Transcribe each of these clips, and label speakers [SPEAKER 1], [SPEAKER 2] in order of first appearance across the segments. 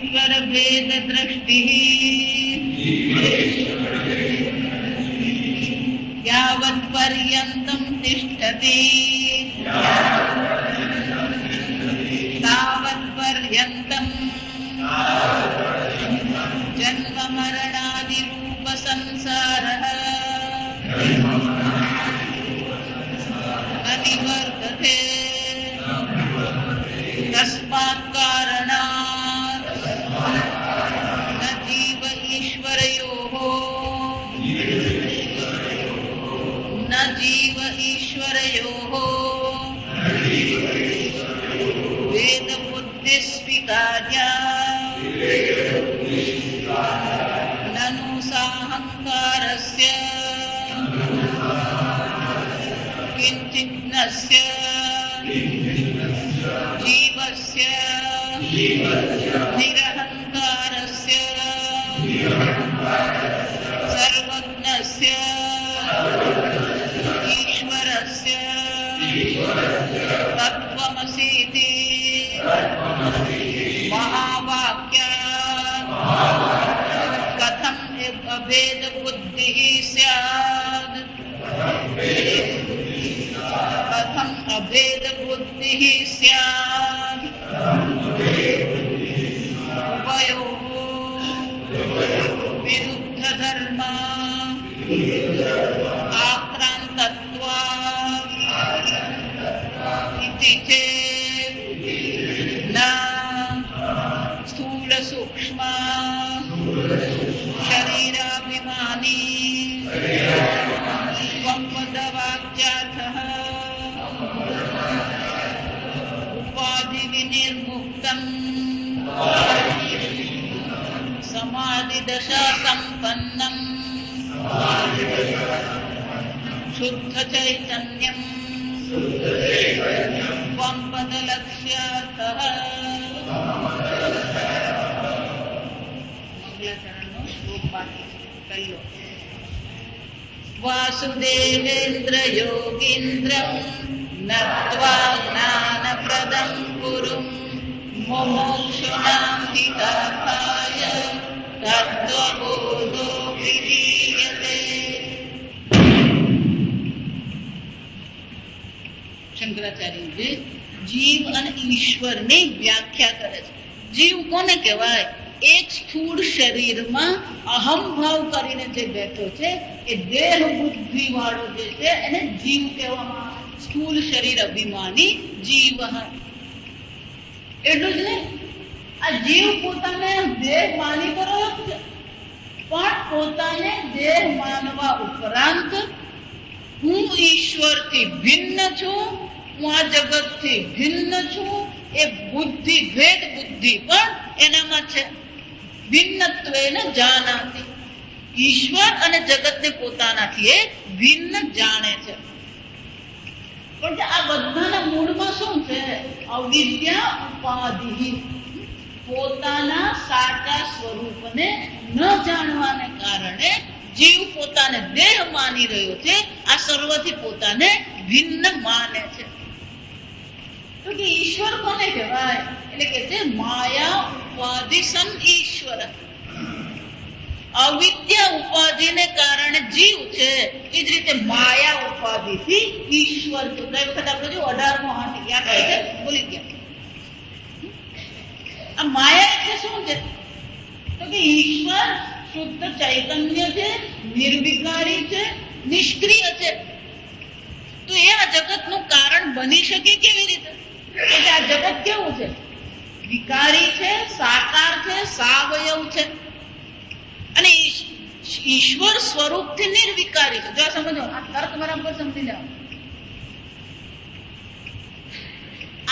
[SPEAKER 1] ईश्वर भेद दृष्टि यावत् पर्यन्तं तिष्ठति तावत् पर्यन्तं जन्म मरणादि रूप संसारः न निवर्तते तस्मात् कारणात् न जीव ईश्वरयोः न जीव ईश्वरयोः वेद बुद्धि स्वीकार्या ननु साहंकारस्य किंचिन्नस्य जीवस्य निरहंकारस्य सर्वज्ञस्य ईश्वरस्य तत्त्वमसीति महावाक्या कथम अभेद बुद्धिः स्यात् कथम अभेद बुद्धिः स्यात् उभयोः विरुद्ध धर्मा आक्रान्तत्वात् इति चेत् न स्थूल सूक्ष्म शरीराभिमानी त्वम्पदवाक्यार्थः उपाधि विनिर्मुक्तं समाधिदशा संपन्नं शुद्ध चैतन्यं त्वम्पदलक्ष्यार्थः वासुदेवेन्द्र योगीन्द्रं नत्वा ज्ञानप्रदं गुरुं मुमुक्षूणां हितार्थाय तत्त्वबोधो विधीयते। શંકરાચાર્ય જીવ અને ઈશ્વરની વ્યાખ્યા કરે છે. જીવ કોને કહેવાય? એક સ્થૂળ શરીરમાં અહમ ભાવ કરીને જે બેઠો છે એ દેહ બુદ્ધિ વાળો જે છે એને જીવ કહેવામાં આવે. સ્થૂળ શરીર અભિમાની જીવ. એટલું જ નહીં, આ જીવ પોતાને દેહ માની કરો છે, પણ પોતાને દેહ માનવા ઉપરાંત હું ઈશ્વરથી ભિન્ન છું, હું આ જગતથી ભિન્ન છું, એ બુદ્ધિ ભેદ બુદ્ધિ પણ એનામાં છે. ભિન્નત્વેન જાનાતિ, ઈશ્વર અને જગતને પોતાનાથી એ ભિન્ન જાણે છે. પણ આ બધાના મૂળમાં શું છે? અવિદ્યા ઉપાધિ. પોતાના સાચા સ્વરૂપને ન જાણવાને કારણે જીવ પોતાને દેહ માની રહ્યો છે, આ સર્વથી પોતાને ભિન્ન માને છે. તો કે ઈશ્વર કોને કહેવાય? એટલે કે છે માયા ઉપાધિ સન ઈશ્વર. અવિદ્યા ઉપાધિને કારણે જીવ છે, એ જ રીતે માયા ઉપાધિથી ઈશ્વર છે. ગઈ વખત આપણે જો 18મો હાથ યાદ આવે છે, ભૂલી ગયા. આ માયા એટલે શું છે? તો કે ઈશ્વર શુદ્ધ ચૈતન્ય છે, નિર્વિકારી છે, નિષ્ક્રિય છે. તો એ આ જગતનું કારણ બની શકે કેવી રીતે? એટલે આ જગત કેવું છે? વિકારી છે, સાકાર છે, સાવયવ છે, અને ઈશ્વર સ્વરૂપથી નિર્વિકારી છે. જો સમજો, આ તર્ક બરાબર સમજી જાઓ.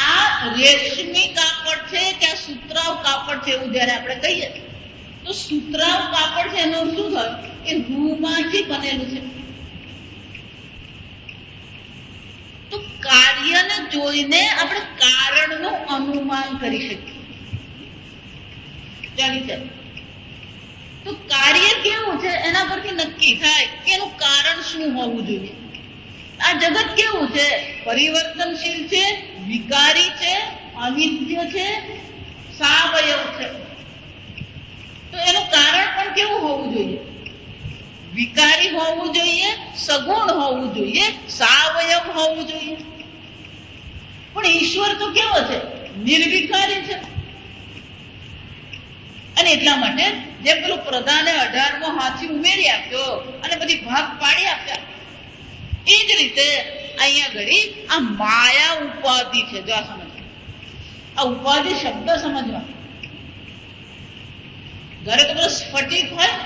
[SPEAKER 1] આ રેશમી કાપડ છે કે આ સુતરાવ કાપડ છે એવું જયારે આપણે કહીએ તો સુતરાવ કાપડ છે એનો શું થયું? એ રૂમાંથી બનેલું છે. તો કાર્યને જોઈને આપણે કારણનું અનુમાન કરી શકીએ. જાણી જાય તો કાર્ય કેવું છે એના પરથી નક્કી થાય કે એનું કારણ શું હોવું જોઈએ. આ જગત કેવું છે? પરિવર્તનશીલ છે, વિકારી છે, અનિત્ય છે, સાવયવ છે. વિકારી હોવું જોઈએ, સગુણ હોવું જોઈએ, સાવયવ હોવું જોઈએ. પણ ઈશ્વર તો કેવો છે? નિર્વિકારી છે. અને એટલા માટે જે પેલું પ્રધાને 18મો હાથી ઉમેરી આપ્યો અને બધી ભાગ પાડી આપ્યા, એ જ રીતે અહીંયા ઘડી આ માયા ઉપાધિ છે. જો આ સમજ, આ ઉપાધિ શબ્દ સમજવા. ઘરે તો પેલો સ્ફટિક હોય,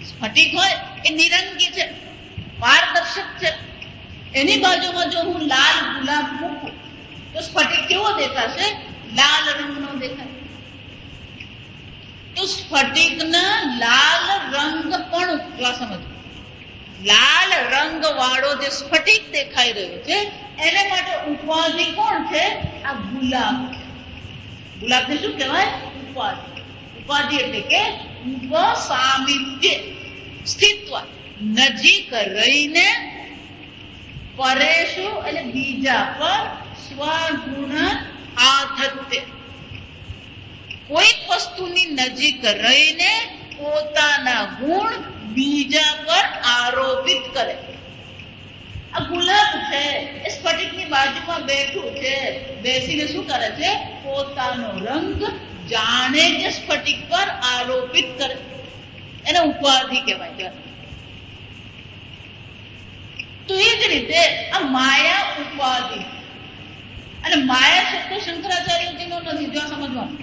[SPEAKER 1] સ્ફટિક હોય એ નિરંગી છે, પારદર્શક છે. એની બાજુમાં જો હું લાલ ગુલાબ મૂકું તો સ્ફટિક કેવો દેખાશે? લાલ રંગનો દેખાય. તો સ્ફટિકના લાલ રંગ પણ સમજ, લાલ રંગ વાળો જે સ્ફટિક દેખાઈ રહ્યો છે એને માટે ઉપાધિ કોણ છે? આ ગુલાબ. ગુલાબને શું કહેવાય? ઉપાધિ. ઉપાધિ એટલે કે ઉપસામિત્ય, સ્થિત્વ, નજીક રહીને, પરેશુ એટલે બીજા પર, સ્વગુણ આધત્ય, કોઈક વસ્તુની નજીક રહીને પોતાના ગુણ બીજા પર આરોપિત કરે. આ ગુલાબ છે એ સ્ફટિકની બાજુમાં બેઠું છે, બેસીને શું કરે છે? પોતાનો રંગ જાણે કે સ્ફટિક પર આરોપિત કરે. એને ઉપાધિ કહેવાય છે. તો એ જ રીતે આ માયા ઉપાધિ. અને માયા શબ્દ શંકરાચાર્યજીનો નથી. જો સમજવાનું,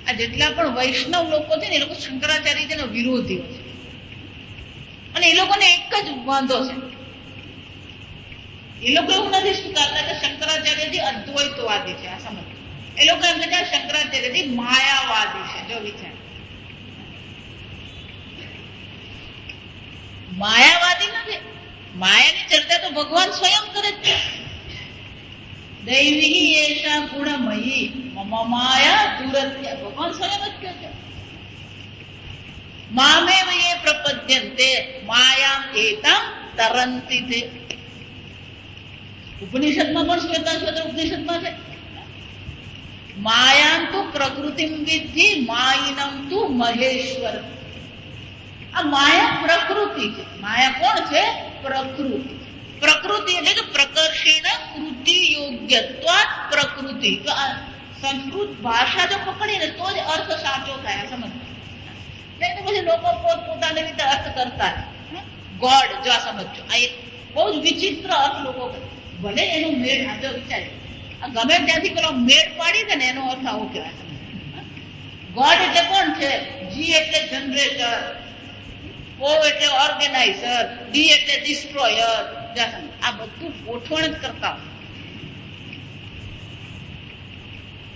[SPEAKER 1] આ જેટલા પણ વૈષ્ણવ લોકો છે ને એ લોકો શંકરાચાર્યજીનો વિરોધીઓ છે. અને એ લોકોને એક જ વાંધો છે, એ લોકો એવું નથી સ્વીકારતા કે શંકરાચાર્યજી અદ્વૈતવાદી છે. આ સમજ, એ લોકો એમ કે શંકરાચાર્યજી માયાવાદી છે. જો વિચાર, માયાવાદી નથી. માયાની ચર્ચા તો ભગવાન સ્વયં કરે છે. દૈવી એશા ગુણમયી મમ માયા દુરત્ય, ભગવાન સ્વયં જ કહે છે. મામેવ યે પ્રપદ્યન્તે માયામ એતામ તરંતિ તે. ઉપનિષદમાં પણ શ્વેતાશ્વતર ઉપનિષદમાં છે, માયામ તુ પ્રકૃતિમ વિદ્ધિ માયિનમ તુ મહેશ્વર. આ માયા પ્રકૃતિ છે. માયા કોણ છે? પ્રકૃતિ. પ્રકૃતિ એટલે કે પ્રકર્ષેણ કૃતિ યોગ્યત્વ પ્રકૃતિ. તો આ સંસ્કૃત ભાષા જો પકડીને તો જ અર્થ સાચો થાય. સમજ, નહીં તો પછી લોકો પોતપોતાની રીતે અર્થ કરતા. ગોડ, જો આ સમજો, આ એક બહુ જ વિચિત્ર અર્થ લોકો કરે. ભલે એનો મેળ, આ જો વિચાર, આ ગમે ત્યાંથી પેલો મેળ પાડી દે ને એનો અર્થ આવો કહેવાય. ગોડ એટલે કોણ છે? જી એટલે જનરેટર, ઓ એટલે ઓર્ગેનાઇઝર, ડી એટલે ડિસ્ટ્રોયર. આ બધું ગોઠવણ જ કરતા હોય.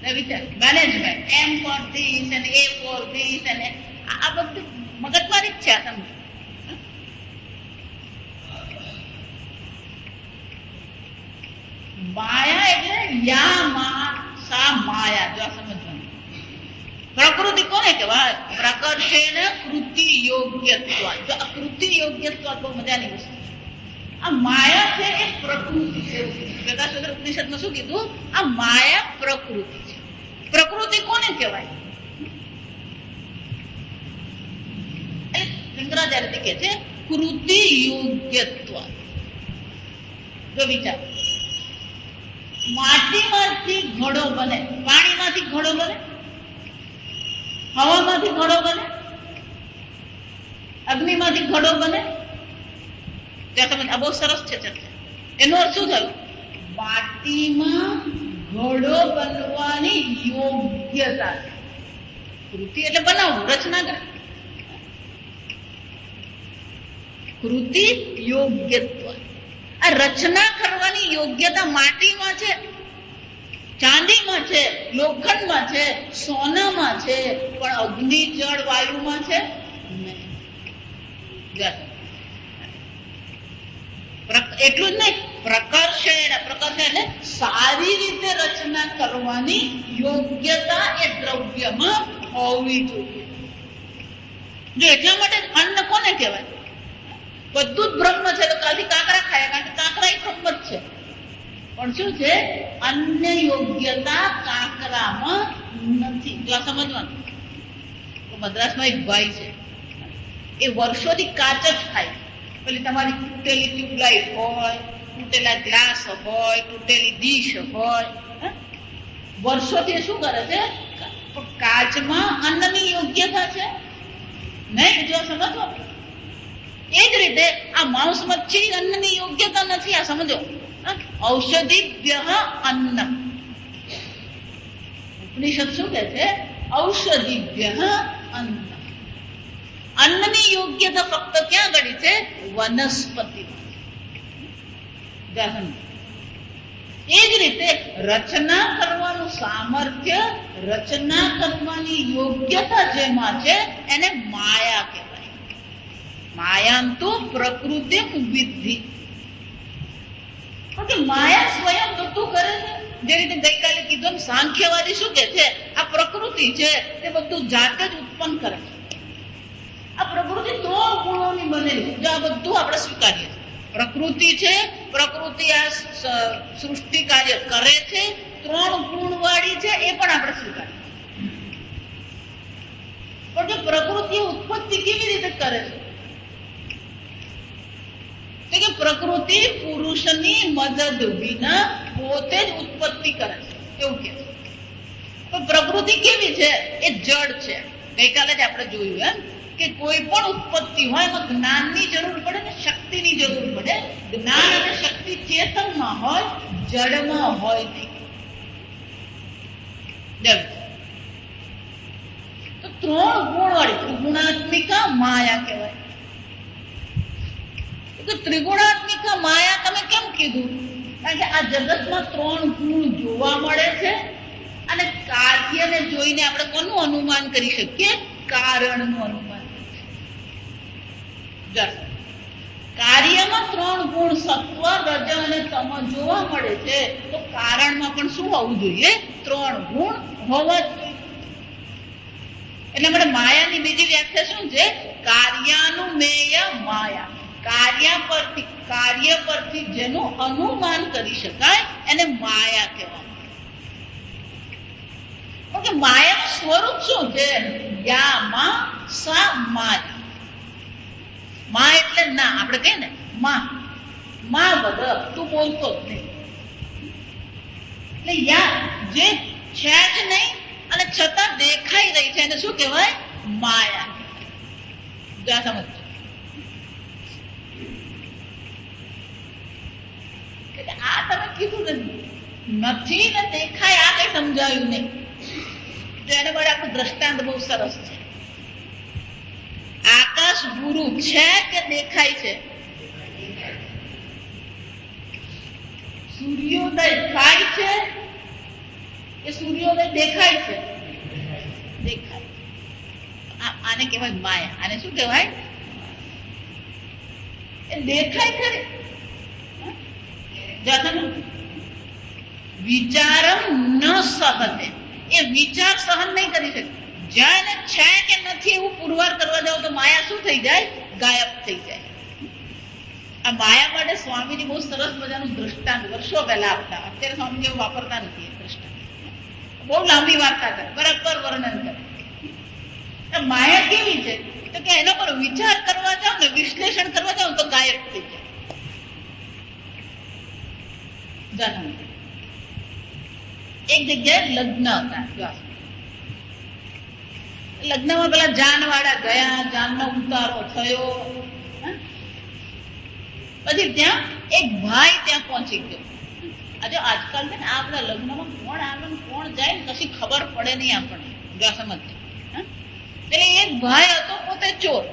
[SPEAKER 1] મેનેજમેન્ટ, એમ ફોર ધીસ અને એ ફોર ધીસ, અને આ બધું મગજમારી જ છે. આ તમને માયા એટલે યા સા માયા. જો સમજવાનું, પ્રકૃતિ કોને કહેવાય? પ્રકર્ષેણ કૃતિ યોગ્યત્વ. જો આ કૃતિ યોગ્યત્વ બહુ મજાની વસ્તુ. આ માયા છે એ પ્રકૃતિ છે. શ્વેતાશ્વતર ઉપનિષદમાં શું કીધું? આ માયા પ્રકૃતિ છે. પ્રકૃતિ કોને કહેવાય? શંકરાચાર્ય કહે છે કૃતિ યોગ્યત્વ. જો વિચાર, માટીમાંથી ઘડો બને, પાણીમાંથી ઘડો બને, હવામાંથી ઘડો બને, અગ્નિમાંથી ઘડો બને. ત્યાં તમે, આ બહુ સરસ છે ચર્ચા. એનો અર્થ શું થયું? માટીમાં ઘડો બનવાની યોગ્યતા. કૃતિ એટલે બનાવવું, રચના કરે. કૃતિ યોગ્યત્વ. આ રચના કરવાની યોગ્યતા માટીમાં છે, ચાંદીમાં છે, લોખંડમાં છે, સોનામાં છે, પણ અગ્નિ, જળ, વાયુમાં છે નહીં. એટલું જ નહીં, પ્રકર્ષેણ, પ્રકર્ષણ એટલે સારી રીતે રચના કરવાની યોગ્યતા એ દ્રવ્યમાં હોવી જોઈએ. જો એટલા માટે અન્ન કોને કહેવાય? બધું જ બ્રહ્મ છે. તો કાલથી કાંકરા ખાય, કારણ કે કાંકરા એ બ્રહ્મ જ છે. પણ શું છે? અન્ય યોગ્યતા કાંકરામાં નથી. જો આ સમજવાનું. તો મદ્રાસમાં એક ભાઈ છે, એ વર્ષોથી કાચ જ ખાય. પેલી તમારી તૂટેલી ટ્યુબલાઇટ હોય, તૂટેલા ગ્લાસ હોય, તૂટેલી ડીશ હોય, વર્ષોથી શું કરે છે? કાચમાં અન્નની યોગ્યતા છે નહીં, જો સમજો. એ જ રીતે આ માંસ મચ્છી અન્નની યોગ્યતા નથી, આ સમજો. ઔષધિભ્ય અન્ન, ઉપનિષદ શું કહે છે? ઔષધિભ્ય અન્ન. અન્નની યોગ્યતા ફક્ત ક્યાં ઘડી છે? વનસ્પતિ. એ જ રીતે રચના કરવાનું સામર્થ્ય, રચના કરવાની યોગ્યતા જેમાં છે એને માયા કહેવાય. માયાંતુ પ્રકૃતિ વિદ્ધિ. માયા સ્વયં બધું કરે છે. જે રીતે ગઈકાલે કીધું સાંખ્યવાદી શું કે છે? આ પ્રકૃતિ છે તે બધું જાતે જ ઉત્પન્ન કરે છે. આ પ્રકૃતિ 3 ગુણોની બનેલી. જો આ બધું આપણે સ્વીકારીએ, પ્રકૃતિ છે, પ્રકૃતિ આ સૃષ્ટિ કાર્ય કરે છે, 3 ગુણ વાળી છે, એ પણ આપણે સ્વીકારીએ. પણ જો પ્રકૃતિ ઉત્પત્તિ કેવી રીતે કરે છે? કે પ્રકૃતિ પુરુષની મદદ વિના પોતે જ ઉત્પત્તિ કરે છે, એવું કે છે. તો પ્રકૃતિ કેવી છે? એ જડ છે. ગઈકાલે જ આપણે જોયું એમ કે કોઈ પણ ઉત્પત્તિ હોય એમાં જ્ઞાનની જરૂર પડે ને શક્તિની જરૂર પડે. જ્ઞાન અને શક્તિ ચેતનમાં હોય, જડમાં હોય નહીં. તો 3 ગુણ વાળી ત્રિગુણાત્મિકા માયા કહેવાય. તો ત્રિગુણાત્મિકા માયા તમે કેમ કીધું? કારણ કે આ જગતમાં 3 ગુણ જોવા મળે છે અને કાર્યને જોઈને આપણે કોનું અનુમાન કરી શકીએ? કારણનું અનુમાન. કાર્યમાં 3 ગુણ સત્વ, રજ અને તમ જોવા મળે છે, તો કારણમાં પણ શું હોવું જોઈએ? 3 ગુણ હોવા જોઈએ. એટલે આપણે માયાની બીજી વ્યાખ્યા શું છે? કાર્યાનુમેય માયા. કાર્ય પરથી જેનું અનુમાન કરી શકાય એને માયા કહેવામાં. કે માયાનું સ્વરૂપ શું છે? યામાં સા માયા. માં એટલે ના, આપણે કહીએ ને માં વગર તું બોલતો જ નહીં. એટલે યા જે છે જ નહીં અને છતાં દેખાઈ રહી છે એને શું કહેવાય? માયા. સમજ. આ તમે કીધું નથી ને દેખાય, આ કઈ સમજાયું નહીં. તો એને માટે આપણું દ્રષ્ટાંત બહુ સરસ છે. આકાશ ગુરુ છે કે દેખાય છે? સૂર્યોદય થાય છે કે સૂર્યોદય દેખાય છે? દેખાય. આને કહેવાય માયા. આને શું કહેવાય? એ દેખાય ખરી. વિચારમ ન સહતે. એ વિચાર સહન નહીં કરી શકે. જ્યાં એને છે કે નથી એવું પુરવાર કરવા જાવ તો માયા શું થઈ જાય? ગાયબ થઈ જાય. આ માયા માટે સ્વામીજી બહુ સરસ મજાનું દ્રષ્ટાંત વર્ષો પહેલા આપતા. અત્યારે સ્વામીજી એવું વાપરતા નથી. એ દ્રષ્ટાંત બહુ લાંબી વાર્તા કરે, બરાબર વર્ણન કરે. માયા કેવી છે? તો કે એના પર વિચાર કરવા જાવ ને, વિશ્લેષણ કરવા જાવ તો ગાયબ થઈ જાય. એક જગ્યાએ લગ્ન હતા. લગ્નમાં પેલા જાનવાળા ગયા, જાનનો ઉતારો થયો. પછી ત્યાં એક ભાઈ ત્યાં પહોંચી ગયો. આજે આજકાલ છે ને આ બધા લગ્નમાં કોણ આવે કોણ જાય કશી ખબર પડે નહીં આપણને. સમજ. એટલે એક ભાઈ હતો પોતે ચોર,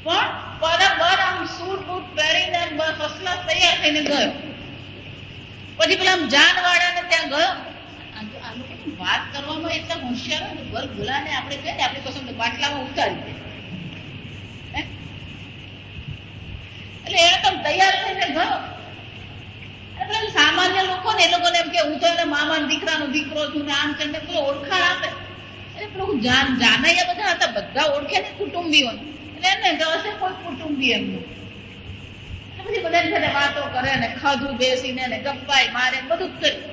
[SPEAKER 1] પણ બરાબર આમ સૂટ બૂટ પહેરીને ફસલા તૈયાર થઈને ગયો. પછી પેલા જાનવાળાને ત્યાં ગયો. વાત કરવામાં એટલા હોશિયાર હોય ને, ઘર ભૂલાને આપણે કહીએ ને આપણી પસંદ બાટલામાં ઉતારી દે. એટલે એ તો તૈયાર થઈને ગયો. એટલે સામાન્ય લોકો ને એ લોકોને એમ કે હું તો એને મામા દીકરાનો દીકરો છું ને આમ છે ને પેલો ઓળખાણ આપે. એટલે જાનૈયા બધા હતા, બધા ઓળખે ને કુટુંબીઓને. એટલે એને હશે કોઈ કુટુંબી એમનું. પછી બધા સાથે વાતો કરે ને ખાધું બેસીને ને ગપ્પાઈ મારે બધું જ કર્યું.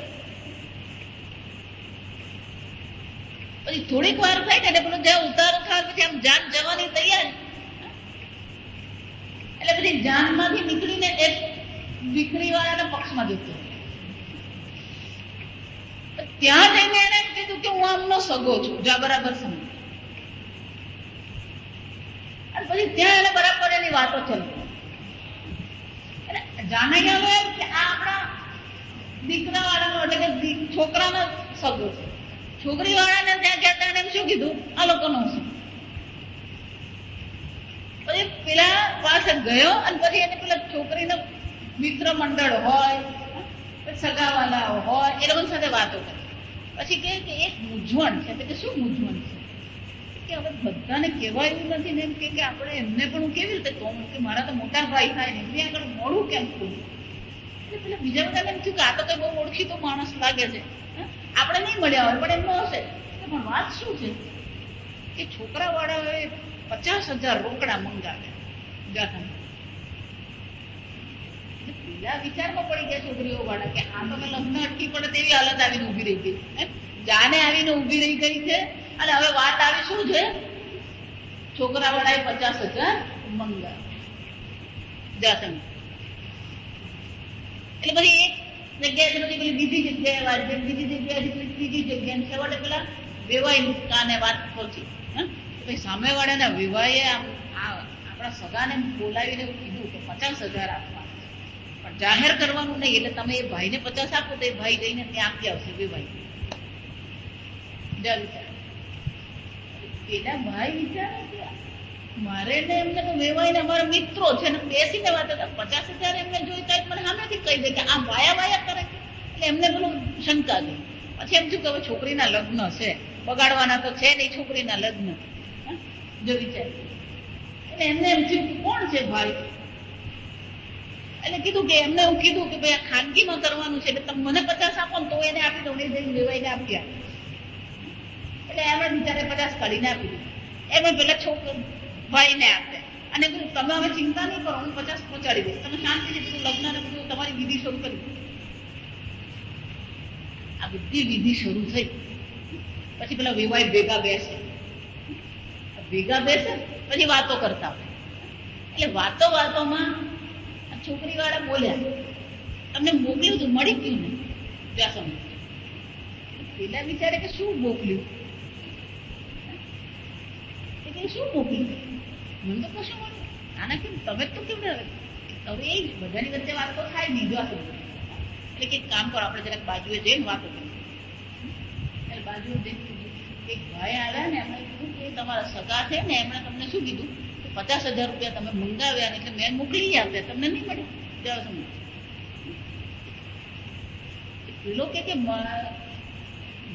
[SPEAKER 1] પછી થોડીક વાર થાય ને પેલું જ્યાં ઉતારો થાય પછી આમ જાન જવાની તૈયારી. એટલે પછી જાનમાંથી નીકળીને એક દીકરી વાળાના પક્ષમાં જતો. ત્યાં જઈને એને એમ કીધું કે હું આમનો સગો છું, જા બરાબર સમજ. અને પછી ત્યાં એને બરાબર એની વાતો ચાલી. જાનૈયાનો એમ કે આ આપણા દીકરા વાળાનો એટલે કે છોકરાનો સગો છે. છોકરી વાળાને ત્યાં કહેતા એને શું કીધું, આ લોકોનો છે. પછી પેલા પાસે ગયો અને પછી એને પેલા છોકરીનો મિત્ર મંડળ હોય, સગાવાલા હોય, એ લોકો સાથે વાતો કરે. પછી કે એક મૂંઝવણ છે. કે શું મૂંઝવણ છે? કે હવે બધાને કહેવાયું નથી ને એમ કે આપણે એમને પણ હું કેવી રીતે કહું કે મારા તો મોટા ભાઈ થાય ને એમની આગળ મોડું કેમ ખોલું? એટલે પેલા બીજા બધાને એમ થયું કે આ તો કઈ બહુ ઓળખીતો માણસ લાગે છે, આપણે નહીં મળ્યા હોય પણ એમનો હશે. પણ વાત શું છે કે છોકરા વાળાએ 50,000 રોકડા મંગાવ્યા. પેલા વિચારમાં પડી ગયા છોકરીઓ વાળા કે આ તો લગ્ન અટકી પડે તેવી હાલત આવીને ઉભી રહી ગઈ. જાને આવીને ઉભી રહી ગઈ છે અને હવે વાત આવી શું છે, છોકરા વાળાએ 50,000 મંગાવ્યા. એટલે પછી એક જગ્યાએ પેલી બીજી જગ્યાએ વાત છે, બીજી જગ્યાએ ત્રીજી જગ્યાએ છેવટે પેલા વેવાઈ કાને વાત પહોંચી. સામે વાળાના વિવાહે આપણા સગાને બોલાવીને કીધું કે 50,000 આપવા, પણ જાહેર કરવાનું નહીં. એટલે તમે એ ભાઈને 50 આપો તો એ ભાઈ જઈને ત્યાં આપી આવશે વિવાહ. પેલા ભાઈ વિચારે કે મારે ને એમને તો વેવાઈને અમારા મિત્રો છે ને બેસીને વાત હતા. 50,000 એમને જોઈતા મને સામેથી કહી દે કે આ વાયા કરે. એટલે એમને પેલું શંકા ગઈ. પછી એમ થયું કે હવે છોકરીના લગ્ન છે, બગાડવાના તો છે નહીં છોકરીના લગ્ન. જો વિચાર એટલે એમને એમ થયું કોણ છે ભાઈ. એટલે કીધું કે એમને હું કીધું કે ભાઈ આ ખાનગીમાં કરવાનું છે એટલે તમે મને 50 આપો ને તો એને આપી દઉં, એ જઈને વેવાઈને આપી આપે. એટલે એમણે બિચારે 50 કાઢીને આપી દીધું. એમાં પેલા ભાઈને આપે અને કીધું તમે હવે ચિંતા નહીં કરો, હું 50 પહોંચાડી દઈશ, તમે શાંતિથી બધું લગ્ન ને બધું તમારી વિધિ શરૂ કરી. આ બધી વિધિ શરૂ થઈ. પછી પેલા વેવાઈ ભેગા બેસે પછી વાતો કરતા હોય. એટલે વાતોમાં છોકરી વાળા બોલ્યા તમને મોકલ્યું હતું મળી ગયું ને? ત્યાં સમજ પેલા વિચારે કે શું મોકલ્યું, શું મોકલ્યું, મને તો કશું મળ્યું. આના કેમ તમે તો કેમ હવે એ બધાની વચ્ચે વાતો થાય નહીં. જો એટલે કે કામ કરો આપણે જરાક બાજુએ જઈને વાતો કરીએ. એટલે બાજુએ જઈને એક ભાઈ આવ્યા ને એમણે કીધું કે તમારા સગા છે ને એમણે તમને શું કીધું કે 50,000 રૂપિયા તમે મંગાવ્યા એટલે મેં મોકલી આપ્યા, તમને નહીં મળ્યું. જવા સમજ પેલો કે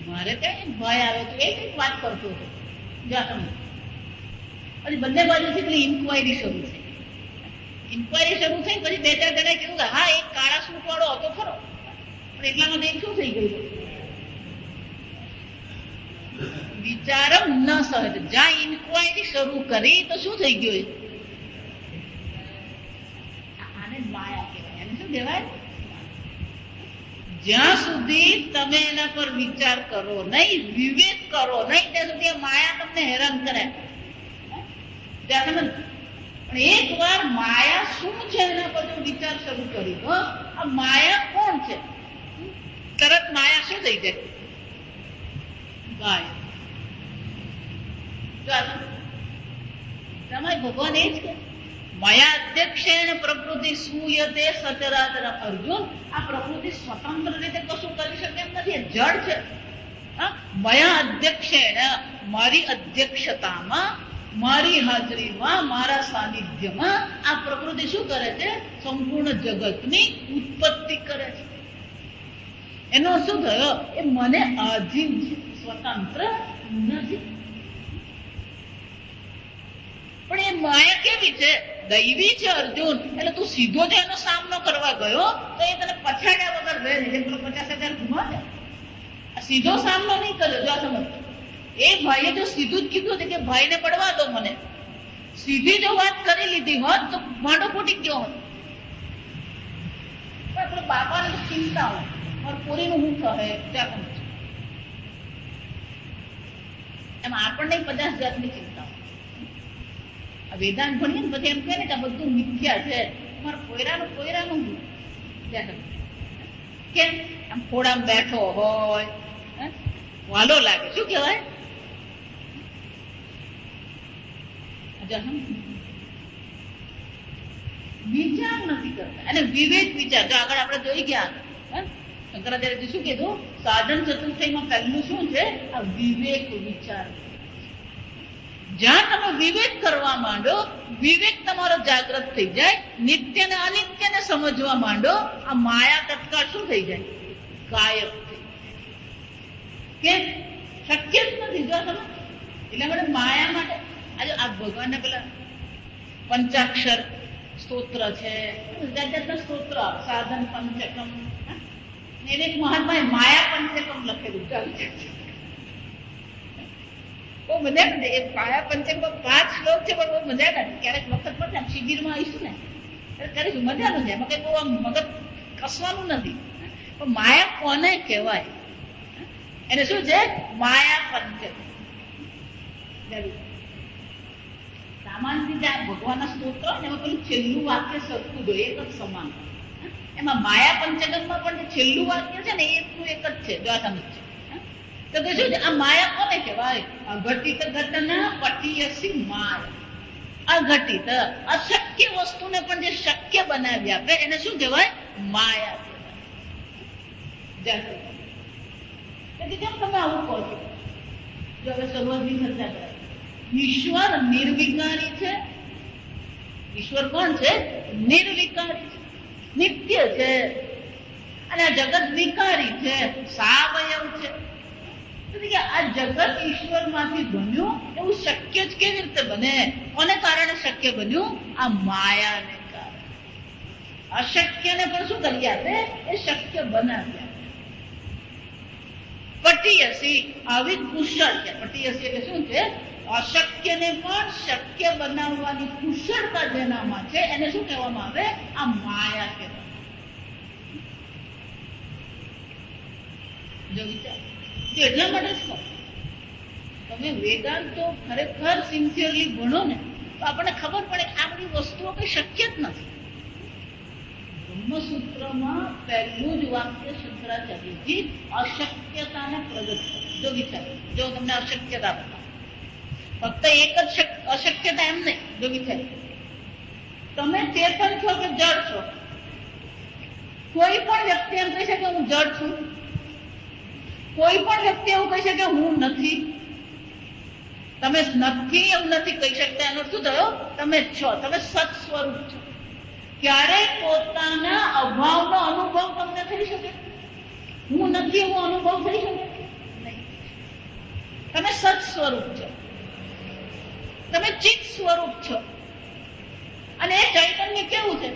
[SPEAKER 1] મારે ત્યાં ભાઈ આવ્યો તો એ કંઈક વાત કરતો હતો. જા તમે પછી બંને બાજુથી પેલી ઇન્કવાયરી શરૂ થઈ. ઇન્કવાયરી શરૂ થઈ પછી 2-4 જણાએ કીધું કે હા એક કાળા સૂટ વાળો હતો ખરો, પણ એટલામાં તો શું થઈ ગયું વિચારો ન સહજ. જ્યાં ઇન્કવાયરી શરૂ કરી તો શું થઈ ગયું, આને માયા કહેવાય. આને શું કહેવાય? જ્યાં સુધી તમે એના પર વિચાર કરો નહીં, વિવેક કરો નહીં, ત્યાં સુધી માયા તમને હેરાન કરે. પણ એક વાર માયા શું છે એના પર જો વિચાર શરૂ કરી દો, આ માયા કોણ છે, તરત માયા શું થઈ જાય? ગાય. તમારે ભગવાન એ જ કે માયા અધ્યક્ષેણ પ્રકૃતિ સૂયતે સચરાચર. અર્જુન આ પ્રકૃતિ સ્વતંત્ર રીતે કશું કરી શકે એમ નથી, જડ છે. માયા અધ્યક્ષેણ મારી અધ્યક્ષતામાં, મારી હાજરીમાં, મારા સાનિધ્યમાં આ પ્રકૃતિ શું કરે છે? સંપૂર્ણ જગતની ઉત્પત્તિ કરે છે. એનો શું થયો? એ મને આધીન છે, સ્વતંત્ર નથી. પણ એ માયા કેવી છે? દૈવી છે અર્જુન. એટલે તું સીધો જ એનો સામનો કરવા ગયો તો એ તને પછાડ્યા વગર રહે નહીં. પેલો 50,000 ગુમાવે, સીધો સામનો નહીં કર્યો. જો સમજ એ ભાઈએ જો સીધું જ કીધું કે ભાઈને પડવા દો મને, સીધી જો વાત કરી લીધી હોત તો ભાંડો ફૂટી ગયો હોત. પણ આપણે બાપાને ચિંતા હોય મારા પોરીનું શું થાય ત્યાં એમાં આપણને 50 જાતની ચિંતાઓ. વેદાંત ભણીએ ને પછી એમ કહે ને કે આ બધું મિથ્યા છે. તમારા પોયરાનું કેમ આમ ખોડામાં બેઠો હોય વાલો લાગે. શું કહેવાય? વિચાર નથી કરતા. અને વિવેક વિચાર જો આગળ આપણે જોઈ ગયા શંકરાચાર્યજી શું કીધું? સાધન ચતુર્થઈમાં પહેલું શું છે? આ વિવેક વિચાર. જ્યાં તમે વિવેક કરવા માંડો, વિવેક તમારો જાગૃત થઈ જાય, નિત્ય ને અનિત્ય ને સમજવા માંડો, આ માયા તત્કાળ શું થઈ જાય? ગાયબ થઈ જાય. કે શક્ય જ નથી. જો તમે એટલે માટે માયા માટે આજે આ ભગવાનને પેલા પંચાક્ષર સ્તોત્ર છે, જાત જાતના સ્તોત્ર, સાધન પંચકમ, એને એક મહાત્માએ માયા પંચકમ લખેલું. બહુ મજા નથી. એ માયા પંચકમાં 5 શ્લોક છે, પણ બહુ મજા નથી. ક્યારેક વખત પડશે શિબિરમાં આવીશું ને કરીશું, મજા નથી. એમાં કઈ બહુ આમ મગજ કસવાનું નથી. પણ માયા કોને કહેવાય? એને શું છે? માયા પંચકમ. સામાન્ય રીતે આ ભગવાનના સ્તોત્ર હોય ને એમાં પેલું છેલ્લું વાક્ય સરખું જ હોય, એક જ સમાન. એમાં માયા પંચકમમાં પણ જે છેલ્લું વાક્ય છે ને એકનું એક જ છે. જો આ સમજ છે તો કે શું છે? આ માયા કોને કહેવાય? અઘટિત ઘટના પટીયસી માયા. અઘટિત અશક્ય વસ્તુને પણ જે શક્ય બનાવી આપે એને શું કહેવાય? માયા કહેવાય. કેમ તમે આવું કહો છો? જો હવે શરૂઆતની ચર્ચા કરે, ઈશ્વર નિર્વિકારી છે. ઈશ્વર કોણ છે? નિર્વિકારી છે, નિત્ય છે. અને આ જગત વિકારી છે, સાવયવ છે. આ જગત ઈશ્વર માંથી બન્યું એવું શક્ય જ કેવી રીતે બને? કોને કારણે શક્ય બન્યું? આ માયાને કારણે. અશક્યને પણ શું કરી આપે? એ શક્ય બનાવી આપે. પટીયસી આવી કુશળ છે. પટીયસી એટલે શું છે? અશક્યને પણ શક્ય બનાવવાની કુશળતા જેનામાં છે એને શું કહેવામાં આવે? આ માયા કહેવાય. જો વિચાર એટલા માટે જ કહો, તમે વેદાંત તો ખરેખર સિન્સિયરલી ભણો ને તો આપણને ખબર પડે કે આ બધી વસ્તુઓ કઈ શક્ય જ નથી. બ્રહ્મસૂત્રમાં પહેલું જ વાક્ય શંકરાચાર્યજી અશક્યતાને પ્રગટ કરે. જો વિચાર, જો તમને અશક્યતા બતાવો, ફક્ત એક જ અશક્યતા એમ નહીં. જો વિચાર, તમે ચેતન છો કે જડ છો? કોઈ પણ વ્યક્તિ એમ કહી શકે હું જડ છું? કોઈ પણ વ્યક્તિ એવું કહી શકે હું નથી? તમે નથી એવું નથી કહી શકતા. એનો શું થયો? તમે છો, તમે સત સ્વરૂપ છો. ક્યારેય પોતાના અભાવનો અનુભવ તમને થઈ શકે? હું નથી એવો અનુભવ થઈ શકે નહીં. તમે સત સ્વરૂપ છો, તમે ચિત્ત સ્વરૂપ છો. અને એ ચૈતન્ય કેવું છે?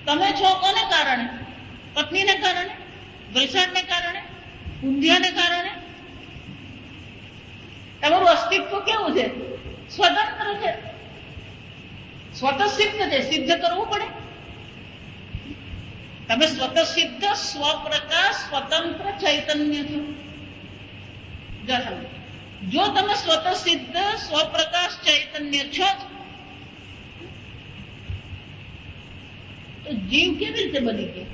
[SPEAKER 1] તમે છો કોને કારણે? પત્નીને કારણે? વલસાડને કારણે? ઊંધિયાને કારણે? તમારું અસ્તિત્વ કેવું છે? સ્વતંત્ર છે, સ્વતઃસિદ્ધ છે. સિદ્ધ કરવું પડે. તમે સ્વતઃસિદ્ધ, સ્વપ્રકાશ, સ્વતંત્ર ચૈતન્ય છો. જો તમે સ્વતઃસિદ્ધ, સ્વપ્રકાશ ચૈતન્ય છો તો જીવ કેવી રીતે બની ગયો?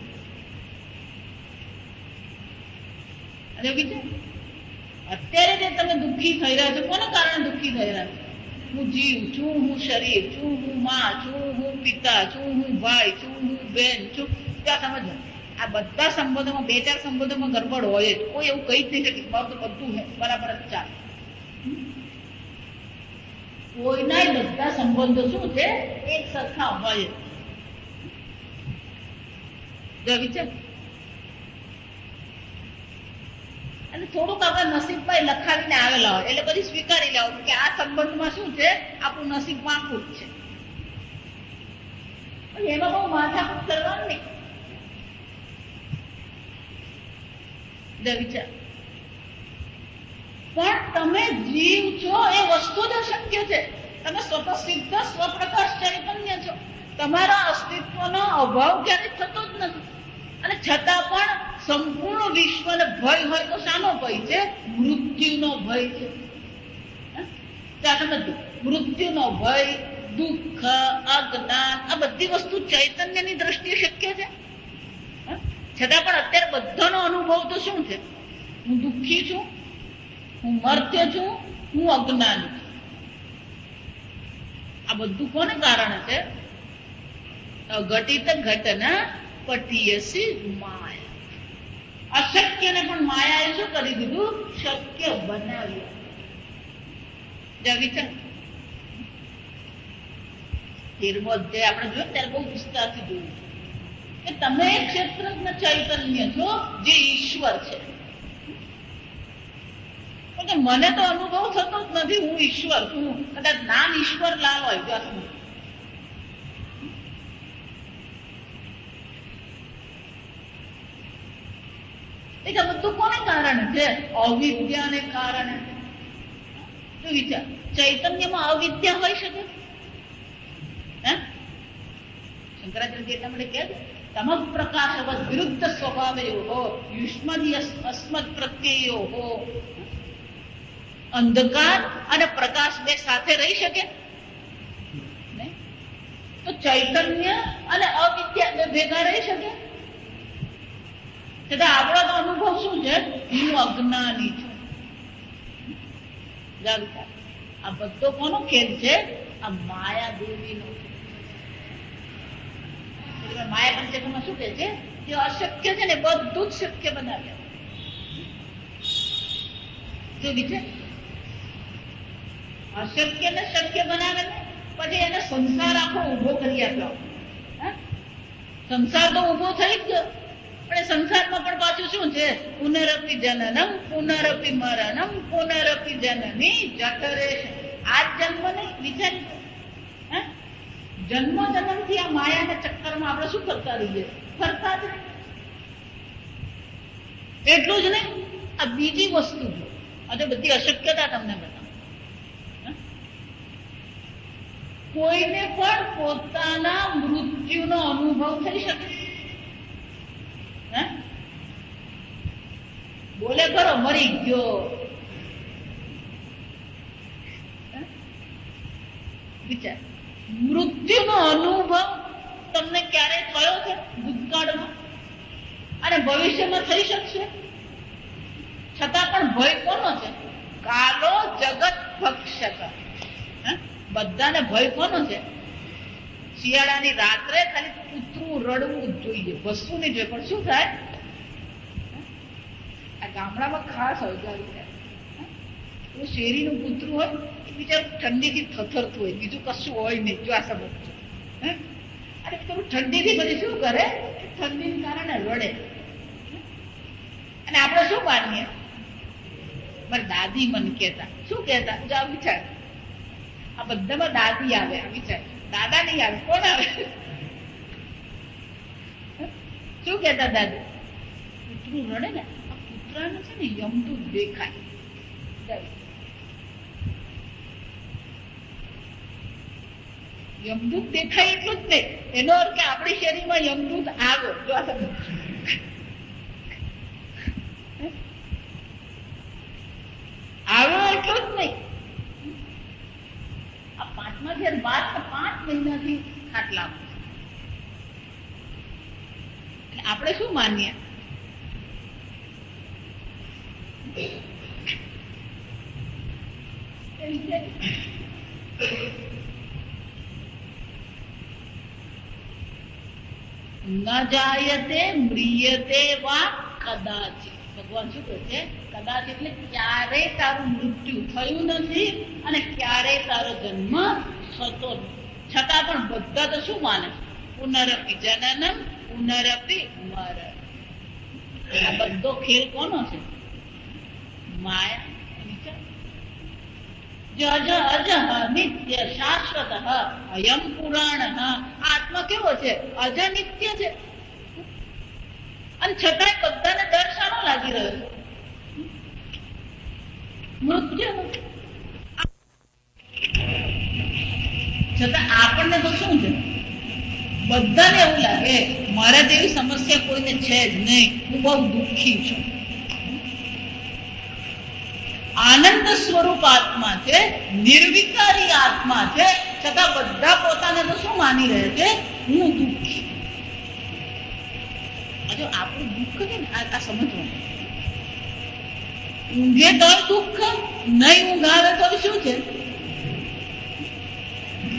[SPEAKER 1] અને વિચાર, અત્યારે જે તમે દુઃખી થઈ રહ્યા છો કોને કારણે દુઃખી થઈ રહ્યા છો? હું જીવ છું, હું શરીર છું, હું માં છું, હું પિતા છું, હું ભાઈ છું, હું બેન છું. ત્યાં સમજો, આ બધા સંબંધોમાં 2-4 સંબંધોમાં ગરબડ હોય જ. કોઈ એવું કહી જ નહીં શકે બધું બરાબર જ ચાલે. કોઈના બધા સંબંધો શું છે? એક સરખા હોય જ. વિચાર, અને થોડુંક આપણે નસીબમાં લખાવીને આવેલા હોય એટલે બધી સ્વીકારી લેવું કે આ સંબંધમાં શું છે? આપણું નસીબ વાંકું જ છે. એમાં બહુ માથાકૂટ કરવાનું નહીં. વિચાર, પણ તમે જીવ છો એ વસ્તુ જ અશક્ય છે. તમે સ્વતઃસિદ્ધ, સ્વપ્રકાશ ચૈતન્ય છો. તમારા અસ્તિત્વનો અભાવ ક્યારેય થતો જ નથી. અને છતાં પણ સંપૂર્ણ વિશ્વને ભય હોય તો શાનો ભય છે? મૃત્યુ મૃત્યુનો ભય છે. બધું મૃત્યુનો ભય, દુઃખ, અજ્ઞાન, આ બધી વસ્તુ ચૈતન્યની દ્રષ્ટિએ શક્ય છે. છતાં પણ અત્યારે બધાનો અનુભવ તો શું છે? હું દુઃખી છું, હું મર્ત્ય છું, હું અજ્ઞાની છું. આ બધું કોને કારણે છે? અઘટિત ઘટના પટીયસી માયા. અશક્યને પણ માયાએ શું કરી દીધું? શક્ય બનાવ્યું. વિચાર 13મો અધ્યાય આપણે જોયું ત્યારે બહુ વિસ્તારથી જોયું કે તમે ક્ષેત્રજ્ઞ ચૈતન્ય છો જે ઈશ્વર છે. મને તો અનુભવ થતો જ નથી હું ઈશ્વર છું. કદાચ નામ ઈશ્વર લાલ હોય ત્યાં સુધી. બધું કોને કારણે છે? અવિદ્યાને કારણે. વિચાર, ચૈતન્યમાં અવિદ્યા હોઈ શકે? શંકરાચાર્ય એટલા માટે કહે છે તમ પ્રકાશવદ વિરુદ્ધ સ્વભાવયો યુષ્મદી અસ્મદ પ્રત્યયો. અંધકાર અને પ્રકાશ બે સાથે રહી શકે? તો ચૈતન્ય અને અવિદ્યા બે ભેગા રહી શકે? છતાં આપણો તો અનુભવ શું છે? હું અજ્ઞાની છું. આ બધો કોનો ખેલ છે? આ માયા દેવીનો. માયા પંચકમાં શું કે છે? જે અશક્ય છે ને બધું જ શક્ય બનાવ્યા. અશક્ય ને શક્ય બનાવે ને પછી એને સંસાર આખો ઉભો કરી આપ્યો. સંસાર તો ઉભો થઈ જ ગયો, પણ સંસારમાં પણ પાછું શું છે? પુનરપી જનનમ પુનરપી મરણમ પુનરપી જનની જઠરે. આ જન્મ નહીં, વિચારી જન્મ જન્મથી આ માયાના ચક્કરમાં આપણે શું કરતા રહીએ? ફરતા જ રહીએ. એટલું જ નહીં, આ બીજી વસ્તુ જો આજે બધી અશક્યતા તમને બતાવું. કોઈને પણ પોતાના મૃત્યુનો અનુભવ થઈ શકે? બોલે ખરો મરી ગયો. વિચાર, મૃત્યુનો અનુભવ તમને ક્યારે થયો છે ભૂતકાળમાં અને ભવિષ્યમાં થઈ શકશે? છતાં પણ ભય કોનો છે? કાલો જગત ભક્ષક. બધાને ભય કોનો છે? શિયાળાની રાત્રે ખાલી કૂતરું રડવું જ જોઈએ, વસ્તુ નહીં જોઈએ. પણ શું થાય? આ ગામડામાં ખાસ હોય, શેરીનું કૂતરું હોય એ બિચારું ઠંડીથી થથરતું હોય, બીજું કશું હોય નહીં. જો આ સમજ અને બિચારું ઠંડીથી પછી શું કરે? ઠંડીને કારણે રડે. અને આપણે શું માનીએ? મારી દાદી મને કહેતા, શું કહેતા? જો આ વિચાર, આ બધામાં દાદી આવે. આ વિચાર, દાદા નહીં આવે, કોણ આવે? શું કહેતા દાદા? કૂતરું રડે ને, આ કૂતરાને છે ને યમદૂત દેખાય. યમદૂત દેખાય એટલું જ નહીં, એનો અર્થ કે આપણી શેરીમાં યમદૂત આવ્યો. જો આ સમજ, આવ્યો એટલું જ નહીં. આ 5મા ઘેર 5 મહિનાથી ખાટલા. આપણે શું માનીએ? ન જાયતે મ્રિયતે વા કદાચિત. ભગવાન શું કહે છે? કદાચ એટલે ક્યારેય તારું મૃત્યુ થયું નથી અને ક્યારેય તારો જન્મ થતો નથી. છતાં પણ બધા તો શું માને? પુનરપી જનનમ પુનરપી મરણ. આ બધો ખેલ કોનો છે? માયા. અજ અજ નિત્ય શાશ્વત અયમ પુરાણ. આત્મા કેવો છે? અજ નિત્ય છે. અને છતાંય બધાને ડર શાનો લાગી રહ્યો છે? મૃત્યુ. છતાં આપણને તો શું છે? બધાને એવું લાગે મારા જેવી સમસ્યા કોઈને છે જ નહીં, હું બહુ દુઃખી છું. આનંદ સ્વરૂપ આત્મા છે, નિર્વિકારી આત્મા છે, છતાં બધા પોતાને તો શું માની રહે છે? હું દુઃખી. જો આપણું દુઃખ છે ને આ સમજવાનું. ઊંઘે તો દુઃખ, નહીં ઊંઘ આવે તો શું છે?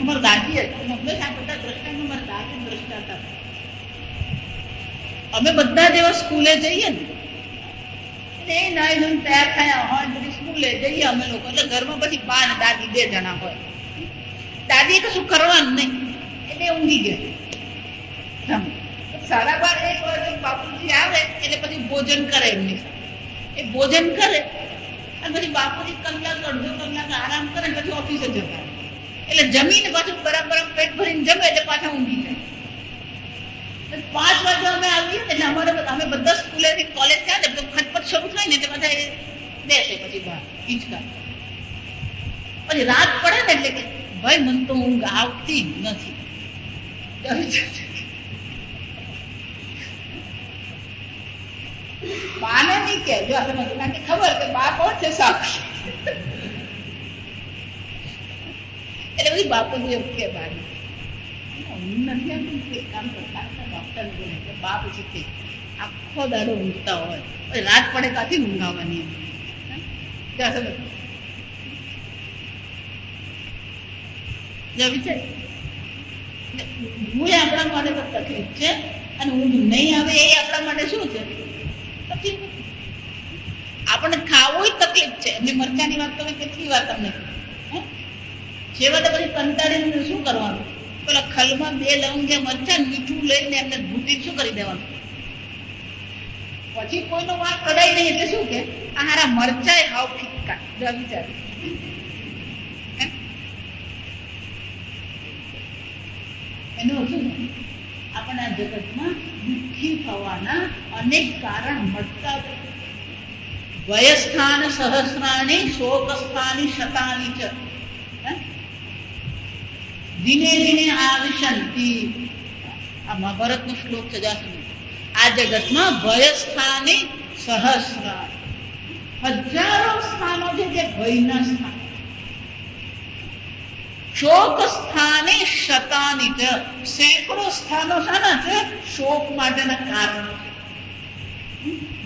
[SPEAKER 1] અમારા દાદી હતી, હંમેશા બધા દ્રષ્ટાંત મારા દાદી દ્રષ્ટા હતા. અમે બધા જેવા સ્કૂલે જઈએ ને એ નાઈ ધોઈને તૈયાર થયા હોય બધી સ્કૂલે જઈએ અમે લોકો, એટલે ઘરમાં પછી બા ને દાદી 2 જણા હોય. દાદી કશું કરવાનું નહીં એટલે ઊંઘી ગયા. 12:30 વાગે બાપુજી આવે એટલે પછી ભોજન કરે એમની સાથે. એ ભોજન કરે અને પછી બાપુજી કલાક અડધો કલાક આરામ કરે પછી ઓફિસે જતા. એટલે જમીને પાછું બરાબર પેટ ભરીને જમે એટલે પાછા ઊંઘી જાય. 5 વાગે અમે આવીએ એટલે અમે બધા સ્કૂલે કોલેજ ગયા ને ખટપટ શરૂ થાય ને એટલે બધા બેસે પછી બહાર હિંચકા. પછી રાત પડે ને એટલે કે ભાઈ મને તો ઊંઘ આવતી જ નથી. બાને નહીં કહેજો આપણે કારણ કે ખબર કે બા કોણ છે સાક્ષી. એટલે બધી બાપુજી એવું કે બાને ઊંઘ નથી આવતી, એક કામ કરતા ડોક્ટર બોલે કે બા પછી આખો દાડો ઊંઘતા હોય પછી રાત પડે કાથી ઊંઘ આવવાની. ઊંઘ આપણા માટે તો તકલીફ છે અને ઊંઘ નહીં આવે એ આપણા માટે શું છે? તકલીફ. આપણને ખાવું તકલીફ છે. એમની મરચાની વાત તમે કેટલી વાર તમને છેવટે પછી કંટાળીને શું કરવાનું? પેલા ખલમાં 2 લવંગિયા મરચા મીઠું લઈને એમને ભૂટી શું કરી દેવાનું? પછી કોઈનો વાંક કઢાઈ નહીં એટલે શું કે આ હારા મરચાય હાવ ફિક્કા. વિચાર એનો શું આપણે આ જગતમાં દુઃખી થવાના અનેક કારણ મળતા. વયસ્થાન સહસ્રાણી શોક સ્થાની શતાની ચ દિને દિને આવિશંતિ. આ મહાભારતનો શ્લોક છે. આ જગતમાં ભયસ્થાની સહસ્રાણી, હજારો સ્થાનો છે જે ભયના સ્થાન. શોક સ્થાને શતાની ચ, સેંકડો સ્થાનો શાના છે? શોક માટેના કારણો.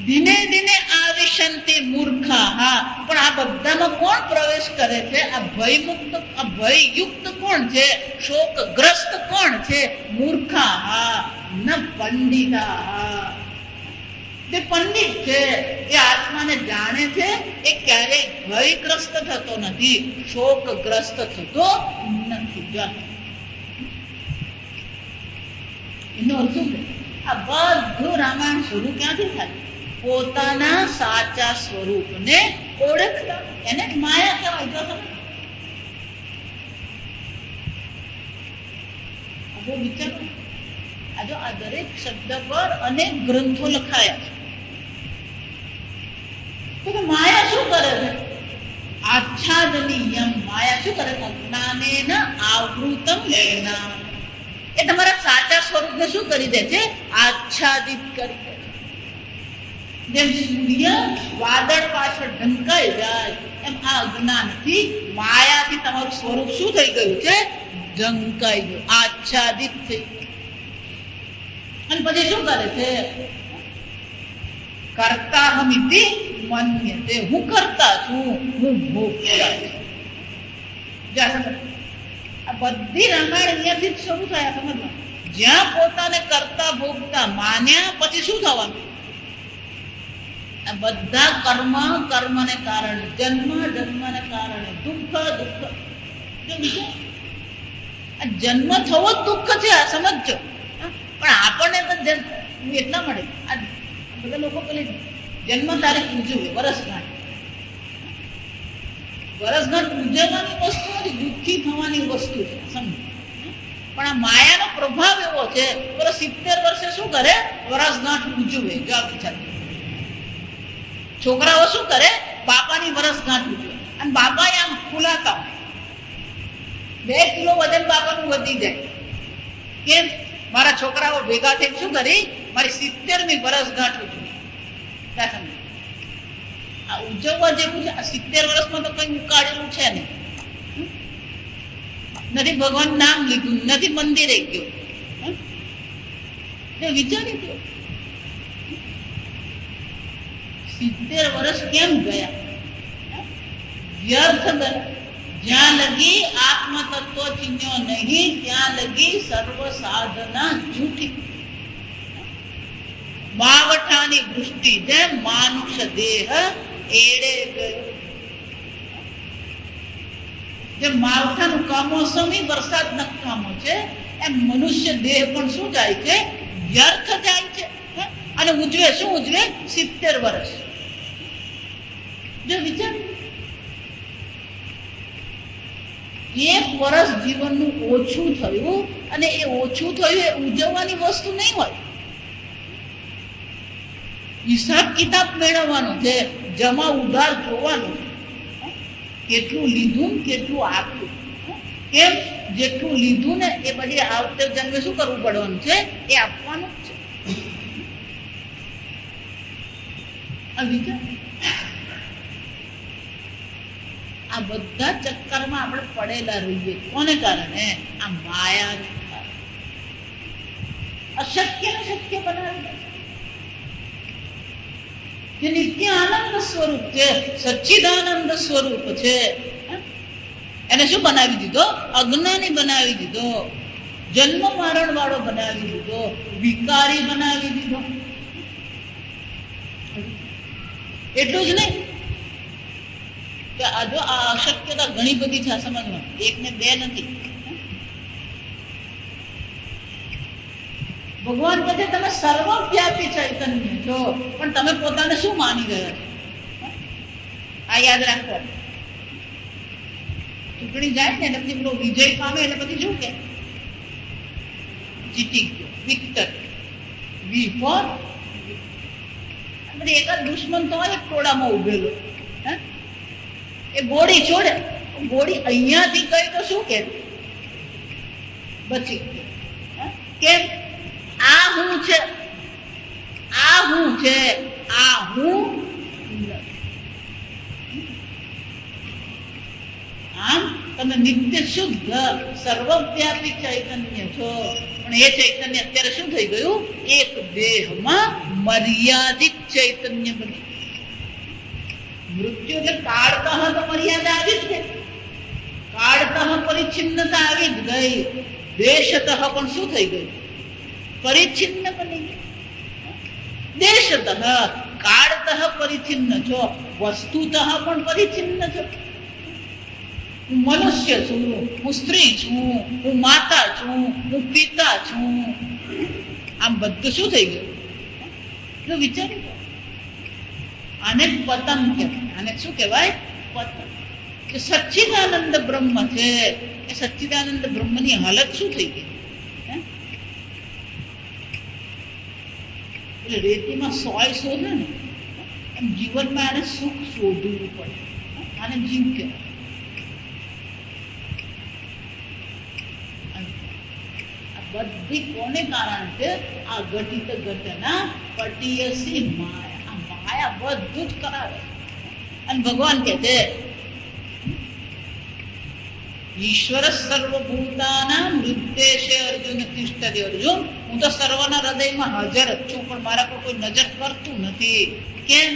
[SPEAKER 1] દિને દિને આવિશંતિ મૂર્ખા. હા, પણ આ બધામાં કોણ પ્રવેશ કરે છે? આ ભયમુક્ત, આ ભયયુક્ત કોણ છે? શોકગ્રસ્ત કોણ છે? મૂર્ખા. હા, ન પંડિતા. હા, તે પંડિત છે, એ આત્માને જાણે છે, એ ક્યારેય ભયગ્રસ્ત થતો નથી, શોકગ્રસ્ત થતો નથી. એનો અર્થ શું છે? આ બધું રામાયણ શરૂ ક્યાંથી થાય? પોતાના સાચા સ્વરૂપને ઓળખતા. એને માયા કહેવાય. જો તમે બહુ વિચારો. આ દરેક શબ્દ પર અનેક ગ્રંથો લખાયા છે. તો માયા શું કરે છે? આચ્છાદનીયમ. માયા શું કરે? જ્ઞાનેન આવૃતમ જ્ઞાન. એ તમારા સાચા સ્વરૂપને શું કરી દે છે? આચ્છાદિત કરી દે. જેમ સૂર્ય વાદળ પાછળ ઢંકાઈ જાય એમ આ અજ્ઞાનથી, માયાથી તમારું સ્વરૂપ શું થઈ ગયું છે? ઢંકાઈ ગયું, આચ્છાદિત થઈ ગયું. અને પછી શું કરે છે? કર્તાહમિતિ મન્યતે. હું કરતા છું, હું ભોગતા છું. આ બધી રામાયણ અહીંયાથી જ શરૂ થયા. સમજવા, જ્યાં પોતાને કરતા ભોગતા માન્યા પછી શું થવાનું? બધા કર્મ, કર્મને કારણે જન્મ, જન્મને કારણે દુઃખ, દુઃખ. જન્મ થવો દુઃખ છે, આ સમજો. પણ આપણને તો એટલા મળે. આ બધા લોકો પેલી જન્મ તારીખ ઉજવે, વરસગાંઠ. વરસગાંઠ ઉજવવાની વસ્તુ નથી, દુઃખી થવાની વસ્તુ છે. સમજો. પણ આ માયાનો પ્રભાવ એવો છે. પેલો 70 વર્ષે શું કરે? વરસગાંઠ ઉજવે. જો આ વિચાર, છોકરાઓ શું કરે? બાપાની વરસગાંઠ ઉજવે. અને બાપા આમ ફૂલાતા હોય. 2 કિલો વજન બાપાનું વધી જાય. કેમ? મારા છોકરાઓ ભેગા થઈને શું કરી? મારી 70મી વરસગાંઠ ઉજવી. આ ઉજવવા જેવું છે. આ 70 વર્ષમાં તો કઈ ઉકાળેલું છે નહીં. નથી ભગવાન નામ લીધું, નથી મંદિરે ગયો. વિચારી દો 70 વર્ષ કેમ ગયા? વ્યર્થ ગયા. જ્યાં લગી આત્મ તત્વ ચિન્હ્યો નહીં ત્યાં લગી સર્વ સાધના જૂઠી. માવઠાની વૃષ્ટિ જેમ માનુષ દેહ એડે ગયો. જેમ માવઠાનું કમોસમી વરસાદ નકામો છે એમ મનુષ્ય દેહ પણ શું જાય છે? વ્યર્થ જાય છે. અને ઉજવે શું? ઉજવે 70 વર્ષ. જો વિચાર, 1 વર્ષ જીવનનું ઓછું થયું, અને એ ઓછું થયું એ ઉજવવાની વસ્તુ નહીં હોય. હિસાબ કિતાબ મેળવવાનો છે, જમા ઉધાર જોવાનું, કેટલું લીધું કેટલું આપ્યું. કેમ? જેટલું લીધું ને એ પછી આવતે જન્મે શું કરવું પડવાનું છે? એ આપવાનું જ છે. આ બધા ચક્કરમાં આપણે પડેલા રહીએ. કોને કારણે? આ માયા. અશક્ય ને શક્ય બનાવી દે. જે નિત્ય આનંદ સ્વરૂપ છે, સચ્ચિદાનંદ સ્વરૂપ છે, એને શું બનાવી દીધો? અજ્ઞાની બનાવી દીધો, જન્મ મરણ વાળો બનાવી દીધો, વિકારી બનાવી દીધો. એટલું જ નહીં કે આ જો આ અશક્યતા ઘણી બધી છે સમજમાં, 1 ને 2 નથી. ભગવાન કહે છે તમે સર્વવ્યાપી ચૈતન્ય છો, પણ તમે પોતાને શું માની રહ્યા છો? આ યાદ રાખો. ચૂંટણી જાય ને એટલે પછી પેલો વિજય પામે એટલે પછી શું કે? જીતી ગયો, વિક્ટર, વી ફોર. એકાદ દુશ્મન તો હોય ટોળામાં ઉભેલો, એ ગોળી છોડે, ગોળી અહીંયાથી ગઈ તો શું કે? બચી ગયો. કેમ? આ હું છે, આ હું છે, આ હું. આમ તમે નિત્ય શુદ્ધ સર્વવ્યાપી ચૈતન્ય છો, પણ એ ચૈતન્ય અત્યારે શું થઈ ગયું? એક દેહમાં મર્યાદિત ચૈતન્ય બની. મૃત્યુ એટલે કાળતઃ તો મર્યાદા આવી જ ગઈ, કાળતઃ પરિચ્છિન્નતા આવી જ ગઈ. દેશતઃ પણ શું થઈ ગયું? પરિચ્છિન્ન બની ગઈ. દેશતઃ કાળતઃ પરિચ્છિન્ન છો, વસ્તુતઃ પણ પરિચ્છિન્ન છો. હું મનુષ્ય છું, હું સ્ત્રી છું, હું માતા છું, હું પિતા છું. આમ બધું શું થઈ ગયું? જો વિચારી દો. આને પતન કહેવાય. આને શું કહેવાય? પતન. કે સચ્ચિદાનંદ બ્રહ્મ છે, એ સચ્ચિદાનંદ બ્રહ્મની હાલત શું થઈ ગઈ? એટલે રેતીમાં સોય શોધે ને એમ જીવનમાં આને સુખ શોધવું પડે. આને જીવ કહેવાય. બધી કોને કારણ છે? આ ઘટિત ઘટના પટીયસી માયા. આ માયા બધું જ કરાવે. અને ભગવાન કહે છે ઈશ્વર સર્વભૂતાનાં હૃદ્દેશે અર્જુન તિષ્ઠતિ. અર્જુન, હું તો સર્વના હૃદયમાં હાજર જ છું, પણ મારા પર કોઈ નજર કરતું નથી. કેમ?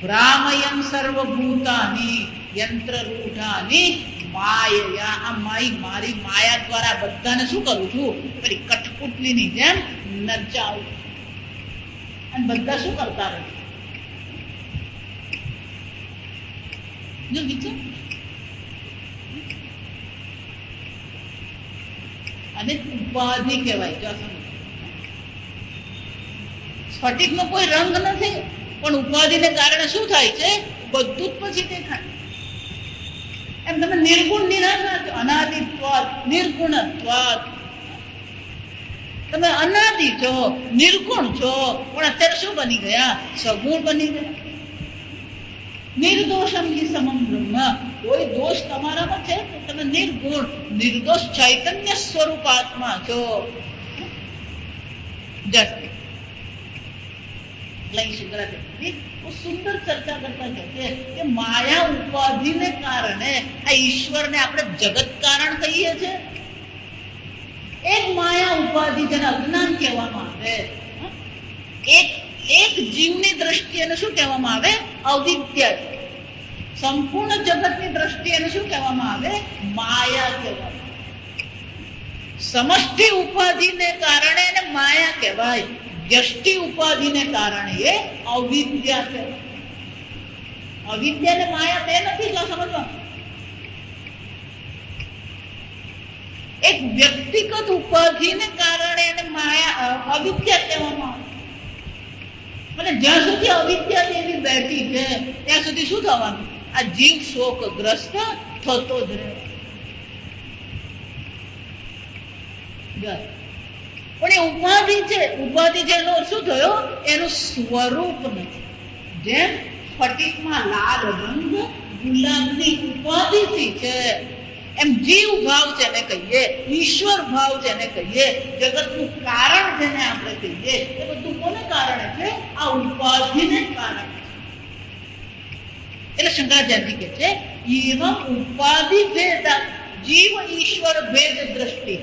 [SPEAKER 1] ભ્રામયન સર્વભૂતાની યંત્ર રૂઢાની માયા. આ મારી માયા દ્વારા બધાને શું કરું છું? પેલી કઠપુતલીની જેમ નચાવું. અને બધા શું કરતા રહે? જો વિચાર. અને ઉપાધિ કહેવાય. જો સ્ફટિક નો કોઈ રંગ નથી, પણ ઉપાધિને કારણે શું થાય છે? બધું જ પછી દેખાય. એમ તમે નિર્ગુણ નિરાકાર છો, અનાદિત્વાદ નિર્ગુણત્વાદ. તમે અનાદિ છો, નિર્ગુણ છો, પણ અત્યારે શું બની ગયા? સગુણ બની ગયા. નિર્દોષમ હિ સમમ બ્રહ્મ. કોઈ દોષ તમારામાં છે? તમે નિર્ગુણ નિર્દોષ ચૈતન્ય સ્વરૂપ આત્મા છો. લઈ શંકરાચાર્ય સુંદર ચર્ચા કરતા છે કે માયા ઉપાધિને કારણે આ ઈશ્વરને આપણે જગત કારણ કહીએ છીએ. એક માયા ઉપાધિ જેને અજ્ઞાન કહેવામાં આવે, એક જીવની દ્રષ્ટિએ શું કહેવામાં આવે? અવિદ્યા. સંપૂર્ણ જગતની દ્રષ્ટિએ શું કહેવામાં આવે? માયા કહેવામાં આવે. સમષ્ટિ ઉપાધિને કારણે એને માયા કહેવાય, વ્યષ્ટિ ઉપાધિને કારણે એ અવિદ્યા કહેવાય. અવિદ્યા ને માયા તે નથી સમજવાનું. એક વ્યક્તિગત ઉપાધિને કારણે એને માયા અવિદ્યા કહેવામાં આવે. અને જ્યાં સુધી અવિદ્યા એવી બેઠી છે ત્યાં સુધી શું થવાનું? આ જીવ શોકગ્રસ્ત થતો જ રહે. પણ એ ઉપાધિ છે, ઉપાધિ છે એનો શું થયો? એનું સ્વરૂપ નથી. જેમ સ્ફટિકમાં લાલ રંગ ગુલાબની ઉપાધિથી છે, એમ જીવ ભાવ જેને કહીએ, ઈશ્વર ભાવ જેને કહીએ, જગતનું કારણ જેને આપણે કહીએ, એ બધું કોને કારણે છે? આ ઉપાધિને કારણે. એટલે શંકરાચાર્ય કહે છે એવમ ઉપાધિ ભેદ જીવ ઈશ્વર ભેદ દ્રષ્ટિ.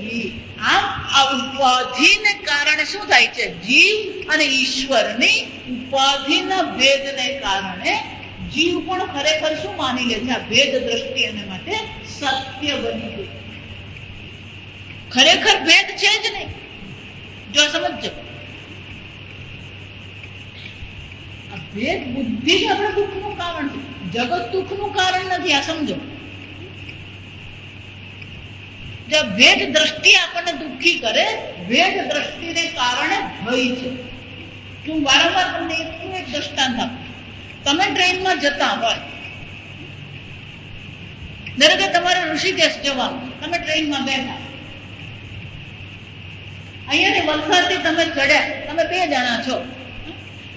[SPEAKER 1] આમ આ ઉપાધિને કારણે શું થાય છે? જીવ અને ઈશ્વરની ઉપાધિના ભેદને કારણે જીવ પણ ખરેખર શું માની લે છે? આ ભેદ દ્રષ્ટિ એને માટે સત્ય બની ગઈ. ખરેખર ભેદ છે જ નહીં. જો સમજજો, આ ભેદ બુદ્ધિ જ આપણા દુઃખનું કારણ છે. જગત દુઃખનું કારણ નથી. આ સમજો. ભેદ દ્રષ્ટિ આપણને દુઃખી કરે, ભેદ દ્રષ્ટિને કારણે ભય છે. હું વારંવાર તમને એક દ્રષ્ટાંત આપું. તમે ટ્રેનમાં જતા હોય, દરેકે તમારે ઋષિકેશ જવાનું, તમે ટ્રેનમાં બેઠા, અહીંયાથી વલસાડથી તમે ચડ્યા, તમે 2 જણા છો,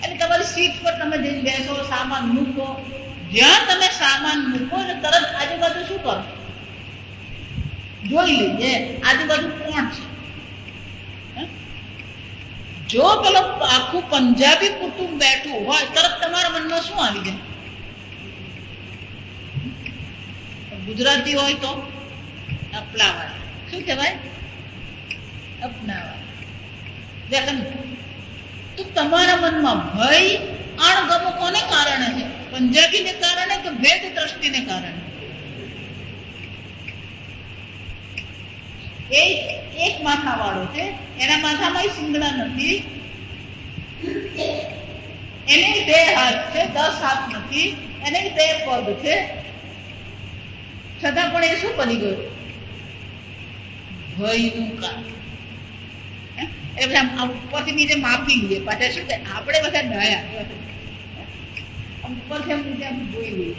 [SPEAKER 1] એટલે તમારી સીટ પર તમે જઈને બેસો, સામાન મૂકો. જ્યાં તમે સામાન મૂકો એટલે તરત આજુબાજુ શું કરો? જોઈ લઈએ આજુબાજુ કોણ છે. જો પેલો આખું પંજાબી કુટુંબ બેઠું હોય, તરત તમારા મનમાં શું આવી જાય? ગુજરાતી હોય તો અપનાવા. શું કહેવાય? અપનાવા. તો તમારા મનમાં ભય, અણગમો કોને કારણે છે? પંજાબીને કારણે કે ભેદ દ્રષ્ટિને કારણે? એક માથા વાળો છે, એના માથામાં શિંગડા નથી, એને 2 હાથ છે, 10 હાથ નથી, એને 2 પગ છે, છતાં પણ એ શું બની ગયું? ભયનું કારણ. એટલે ઉપરથી નીચે માપી લઈએ, પાછા શું થાય? આપણે બધા ડાયા ઉપરથી નીચે જોઈ લઈએ.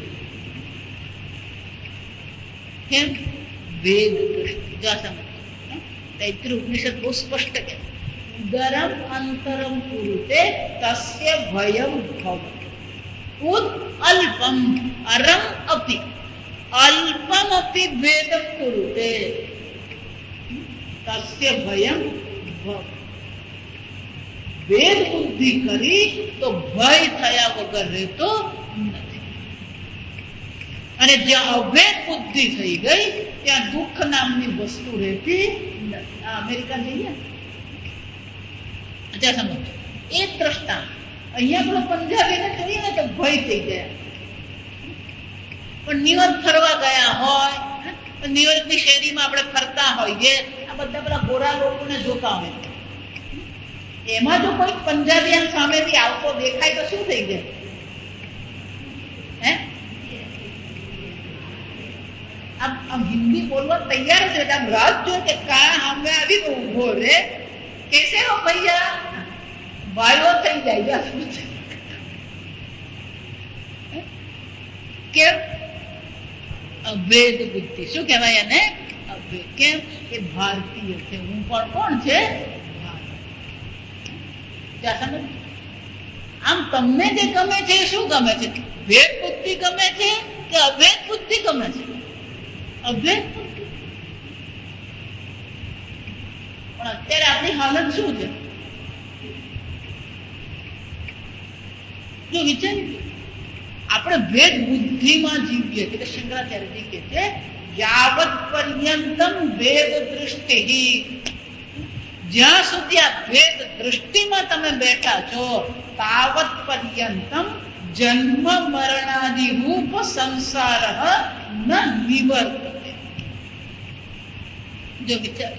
[SPEAKER 1] કેમ? વેદ દ્રષ્ટિ. તૈત્રી ઉપનિષદ બહુ સ્પષ્ટ કે ઉદરમ અંતરમ કુરુતે તસ્ય ભયમ ભવતિ. ઉદ અલ્પમ અરમ અપી અલ્પમ અપી ભેદમ કુરુતે તસ્ય ભયમ ભવતિ. ભેદ બુદ્ધિ કરી તો ભય થયા વગર રહેતો નથી. અને જ્યાં અભેદ બુદ્ધિ થઈ ગઈ ત્યાં દુઃખ નામની વસ્તુ રહેતી નથી. અમેરિકા જઈએ, સમજો એક દ્રષ્ટાંત. અહીંયા પેલો પંજાબીને જોઈએ ને તો ભય થઈ ગયા. પણ ન્યુયોર્ક ફરવા ગયા હોય, ન્યુયોર્કની શેરીમાં આપણે ફરતા હોઈએ, આ બધા પેલા ગોરા લોકોને જોતા હોય, એમાં જો કોઈ પંજાબી સામેથી આવતો દેખાય તો શું થઈ જાય? આમ હિન્દી બોલવા તૈયાર છે, આમ રાત જો કે કા સામે આવી ઉભો રે, કેસે હો ભૈયા, ભાઈઓ થઈ જાય. કેમ? અભેદ બુદ્ધિ. શું કહેવાય એને? અભેદ. કેમ? એ ભારતીય છે, હું પણ કોણ છે? આમ તમને જે ગમે છે એ શું ગમે છે? ભેદ બુદ્ધિ ગમે છે કે અભેદ બુદ્ધિ ગમે છે? અભેદ બુદ્ધિ. પણ અત્યારે આપણી હાલત શું છે? જો વિચારી આપણે ભેદ બુદ્ધિમાં જીવીએ એટલે શંકરાચાર્યજી કહે છે યાવત પર્યંતમ ભેદ દૃષ્ટિ, જ્યાં સુધી આ ભેદ દૃષ્ટિમાં તમે બેઠા છો તાવત પર્યંતમ જન્મ મરણાદિ રૂપ સંસાર ન નિવર્તતે. જો વિચાર,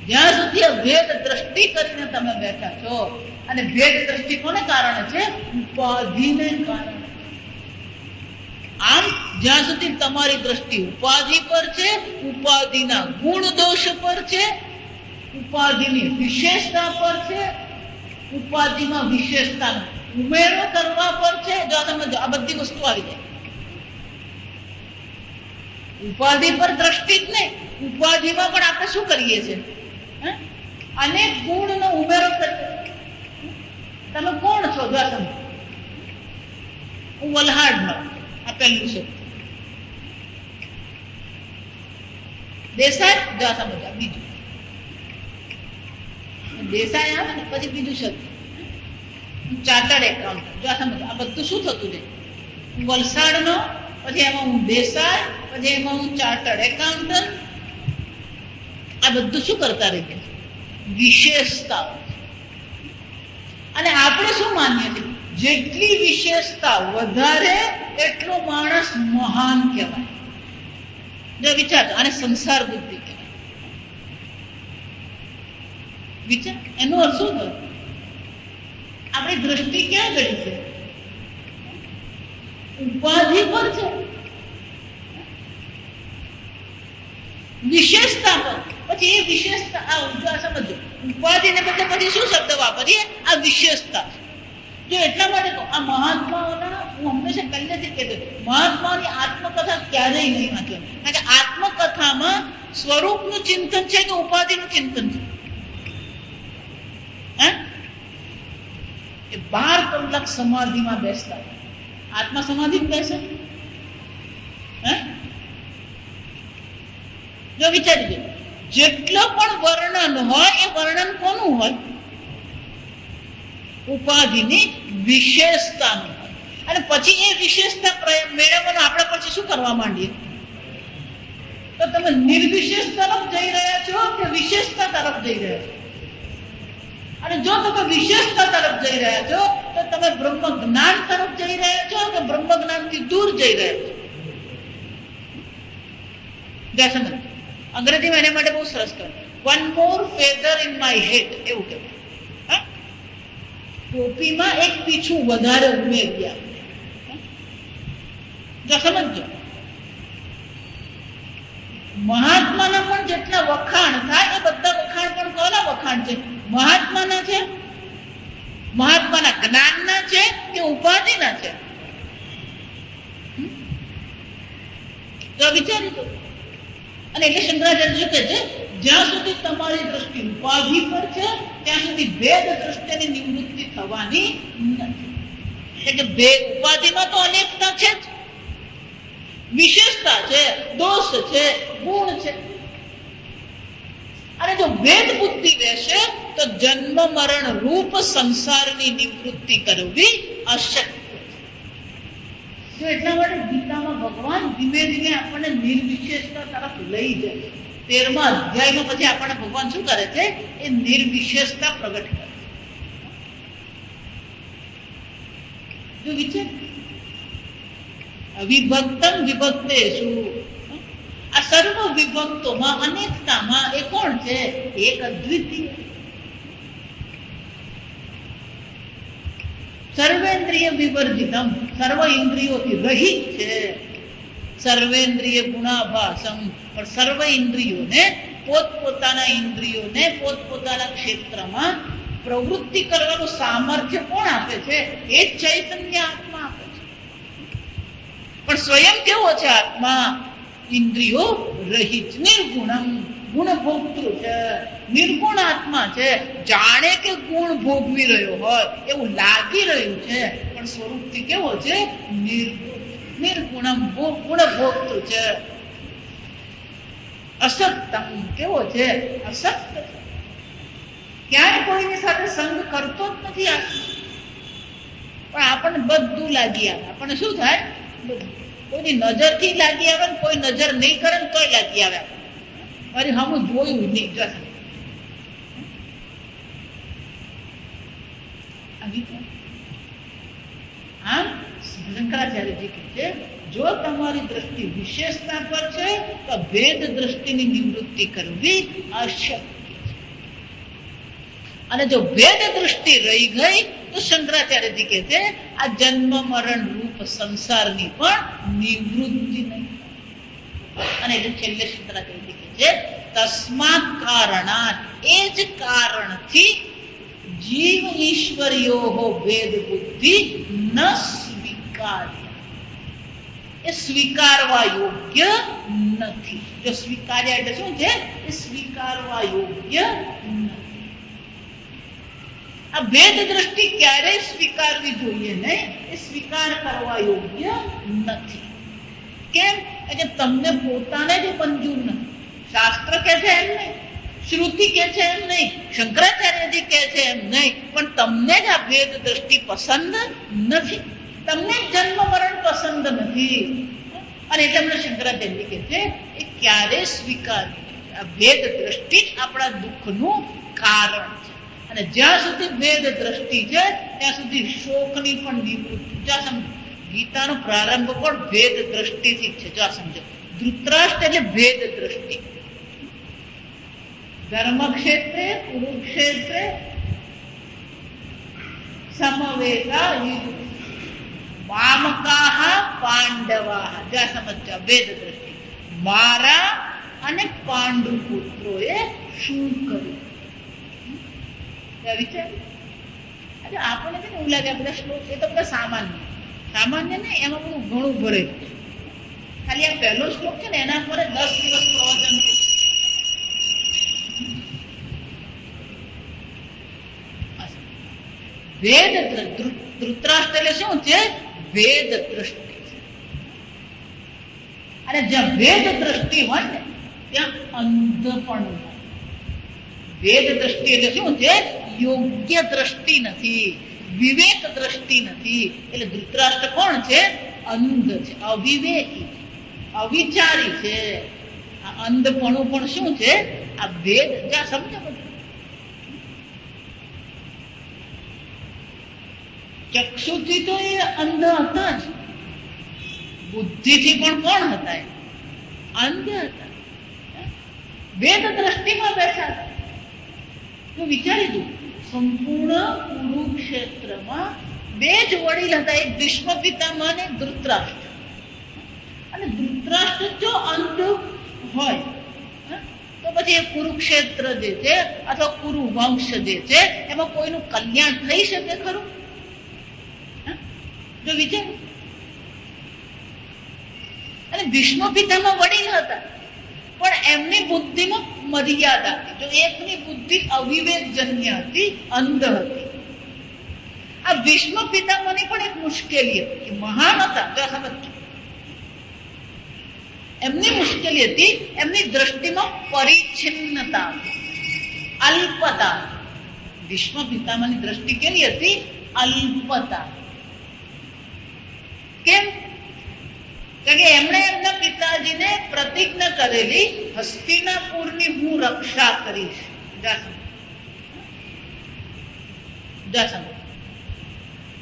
[SPEAKER 1] જ્યાં સુધી આ ભેદ દ્રષ્ટિ કરીને તમે બેઠા છો, અને ભેદ દ્રષ્ટિ કોને કારણે છે? ઉપાધિને કારણે. આમ જ્યાં સુધી તમારી દ્રષ્ટિ ઉપાધિ પર છે, ઉપાધિના ગુણ દોષ પર છે, ઉપાધિની વિશેષતા પર છે, ઉપાધિમાં વિશેષતા ઉમેરો કરવા પર છે, જો સમજો આ બધી વસ્તુ આવી જાય. ઉપાધિ પર દ્રષ્ટિ જ નહીં, ઉપાધિમાં પણ આપણે શું કરીએ છીએ? અનેક ગુણનો ઉમેરો કરીએ. તમે કોણ છો? જો સમજો હું વલહાડ નો, આ પહેલું છે. દેસાઈ, જો સમજો બીજું દેસાઈ આવે ને પછી બીજું શબ્દ ચાર્ટર્ડ એકાઉન્ટ. જો સમજો આ બધું શું થતું છે? હું વલસાડ નો, પછી એમાં હું દેસાઈ, પછી એમાં હું ચાર્ટર્ડ એકાઉન્ટન્ટ. આ બધું શું કરતા રહીએ? વિશેષતા. અને આપણે શું માનીએ છીએ? જેટલી વિશેષતા વધારે એટલો માણસ મહાન કહેવાય. જો વિચાર, અને સંસાર બુદ્ધિ કહેવાય. વિચાર, એનો અર્થ શું થયો? આપણી દ્રષ્ટિ ક્યાં ગઈ છે? ઉપાધિ પર છે, વિશેષતા પર. પછી એ વિશેષતા સમજો, ઉપાધિ ને બદલે પછી શું શબ્દ વાપરીએ? આ વિશેષતા. જો એટલા માટે તો આ મહાત્માઓના, હું હંમેશા પહેલેથી કહેતો, મહાત્માની આત્મકથા ક્યારેય નહીં વાંચવાની. કારણ કે આત્મકથામાં સ્વરૂપનું ચિંતન છે કે ઉપાધિનું ચિંતન છે? એ 12 કલાક સમાધિમાં બેસતા, આત્મા સમાધિ બેસે. જો વિચારી, જેટલો પણ વર્ણન હોય એ વર્ણન કોનું હોય? ઉપાધિની વિશેષતાનું હોય. અને પછી એ વિશેષતા મેળવવાનું આપણે પછી શું કરવા માંડીએ? તો તમે નિર્વિશેષ તરફ જઈ રહ્યા છો કે વિશેષતા તરફ જઈ રહ્યા છો? અને જો તમે વિશેષતા તરફ જઈ રહ્યા છો તો તમે બ્રહ્મ જ્ઞાન તરફ જઈ રહ્યા છો કે બ્રહ્મ જ્ઞાનથી દૂર જઈ રહ્યા છો? અંગ્રેજીમાં એના માટે બહુ સરસ કહે, one more feather in my head, એવું કહેવાય. ટોપીમાં એક પીછું વધારે ઉમેર્યા. જો સમજો, મહાત્માના પણ જેટલા વખાણ થાય એ બધા વખાણ પણ કોના વખાણ છે? મહાત્માના છે. મહાત્માના જ્ઞાનના છે કે ઉપાધિના છે? તો વિચારી દો. અને એટલે શંકરાચાર્ય કહે છે, જ્યાં સુધી તમારી દ્રષ્ટિ ઉપાધિ પર છે ત્યાં સુધી ભેદ દ્રષ્ટિની નિવૃત્તિ થવાની નથી. એટલે ભેદ, ઉપાધિમાં તો અનેકતા છે જ, વિશેષતા છે, દોષ છે, ગુણ છે. અને જો ભેદ બુદ્ધિ રહેશે તો જન્મ મરણ રૂપ સંસારની નિવૃત્તિ કરવી અશક્ય. એટલા માટે ગીતામાં ભગવાન ધીમે ધીમે આપણને નિર્વિશેષતા તરફ લઈ જાય. 13મા અધ્યાયમાં પછી આપણને ભગવાન શું કરે છે? એ નિર્વિશેષતા પ્રગટ કરે. જો વિચાર, અવિભક્તમ વિભક્તેષુ, આ સર્વ વિભક્તોમાં, અનેકતામાં એ કોણ છે? એક અદ્વિતીય. સર્વેન્દ્રિય વિવર્જિતમ, સર્વ ઇન્દ્રિયોથી રહિત છે. સર્વેન્દ્રિય ગુણાભાસમ, પણ સર્વ ઇન્દ્રિયોને પોતપોતાના ઇન્દ્રિયોને પોતપોતાના ક્ષેત્રમાં પ્રવૃત્તિ કરવાનું સામર્થ્ય કોણ આપે છે? એ જ ચૈતન્ય આત્મા આપે છે. પણ સ્વયં કેવો છે આત્મા? ઇન્દ્રિયો રહિત, નિર્ગુણમ, ગુણભોક્તૃ છે, નિર્ગુણ આત્મા છે. જાણે કે ગુણ ભોગવી રહ્યો હોય એવું લાગી રહ્યું છે, પણ સ્વરૂપથી કેવો છે? નિર્ગુણમ, ગુણભોક્તૃ છે. અસક્તમ, કેવો છે? અસક્ત છે. ક્યાંય કોઈની સાથે સંગ કરતો જ નથી આત્મા. પણ આપણને બધું લાગી આવે. આપણને શું થાય? કોઈની નજરથી લાગી આવે ને કોઈ નજર નહીં કરે ને તોય લાગી આવે. અરે હું જોયું નહીં. આમ શંકરાચાર્યજી કહે છે, જો તમારી દ્રષ્ટિ વિશેષતા પર છે તો ભેદ દ્રષ્ટિની નિવૃત્તિ કરવી અશક્ય છે. અને જો ભેદ દ્રષ્ટિ રહી ગઈ તો શંકરાચાર્યજી કહે છે આ જન્મ મરણ રૂપ સંસારની પણ નિવૃત્તિ નહીં. અને એટલે છેલ્લે શંકરાચાર્યજી કહે છે તસ્માત કારણાત, એ જ કારણથી જીવ ઈશ્વર્યો ભેદ બુદ્ધિ ન સ્વીકાર્ય, એ સ્વીકારવા યોગ્ય નથી. જો સ્વીકાર્ય એટલે શું છે? એ સ્વીકારવા યોગ્ય નથી. આ ભેદ દ્રષ્ટિ ક્યારેય સ્વીકારવી જોઈએ નહીં, એ સ્વીકાર કરવા યોગ્ય નથી. કેમ કે તમને પોતાને જ મંજૂર નથી. શાસ્ત્ર કહે છે એમ નહીં, શ્રુતિ કહે છે એમ નહીં, શંકરાચાર્યજી કહે છે એમ નહીં, પણ તમને જ આ ભેદ દ્રષ્ટિ પસંદ નથી. તમને જન્મ મરણ પસંદ નથી. અને એટલે અમને શંકરાચાર્યજી કહે છે એ ક્યારે સ્વીકારવી. આ ભેદ દ્રષ્ટિ જ આપણા દુઃખનું કારણ છે. અને જ્યાં સુધી ભેદ દ્રષ્ટિ છે ત્યાં સુધી શોકની પણ નિવૃત્તિ. જ્યાં સમજો ગીતાનો પ્રારંભ પણ ભેદ દ્રષ્ટિથી છે. જ્યાં સમજો ધૃતરાષ્ટ્ર એટલે ભેદ દ્રષ્ટિ. ધર્મ ક્ષેત્રે કુરુક્ષેત્રે સમવેતા વામકાહ પાંડવાહ. જ્યાં સમજ્યા ભેદ દ્રષ્ટિ. મારા અને પાંડુ પુત્રોએ શું કર્યું? વિચાર આપણને છે ને એવું લાગે બધા શ્લોક એ તો બધા સામાન્ય ને એમાં બધું ઘણું ભરેલું છે. ખાલી આ પહેલો શ્લોક છે ને એના પર 10 દિવસ પ્રવચન. ભેદ ધૃતરાષ્ટ્ર એટલે શું છે? ભેદ દ્રષ્ટિ. અને જ્યાં ભેદ દ્રષ્ટિ હોય ને ત્યાં અંધપણું. ભેદ દ્રષ્ટિ એટલે શું છે? યોગ્ય દ્રષ્ટિ નથી, વિવેક દ્રષ્ટિ નથી. એટલે ધૃતરાષ્ટ્ર કોણ છે? અંધ છે, અવિવેકી, અવિચારી છે. આ અંધપણું પણ શું છે? આ ભેદ. જ્યાં સમજો બધું. ચક્ષુથી તો એ અંધ હતા જ, બુદ્ધિથી પણ કોણ હતા? અંધ હતા. ભેદ દ્રષ્ટિમાં બેઠા હતા. તો વિચારી દઉં, સંપૂર્ણ કુરુક્ષેત્રમાં બે જ વડીલ હતા, એક ભીષ્મ પિતામહ અને ધૃતરાષ્ટ્ર. અને ધૃતરાષ્ટ્ર જો અંધ હોય તો પછી એ કુરુક્ષેત્ર જે છે અથવા કુરુ વંશ જે છે એમાં કોઈનું કલ્યાણ થઈ શકે ખરું? જો વિચાર. અને ભીષ્મ પિતામહ વડીલ હતા પણ એમની બુદ્ધિમાં મર્યાદા હતી. જો એકની બુદ્ધિ અવિવેકજન્ય હતી, અંધ હતી. આ ભીષ્મ પિતામહની પણ એક મુશ્કેલી હતી કે મહાન હતા. જો સમજ, એમની મુશ્કેલી હતી એમની દ્રષ્ટિમાં પરિચ્છિન્નતા, અલ્પતા. ભીષ્મ પિતામહની દ્રષ્ટિ કેવી હતી? અલ્પતા. કેમ? કારણ કે એમણે એમના પિતાજીને પ્રતિજ્ઞા કરેલી હસ્તિનાપુરની હું રક્ષા કરીશ.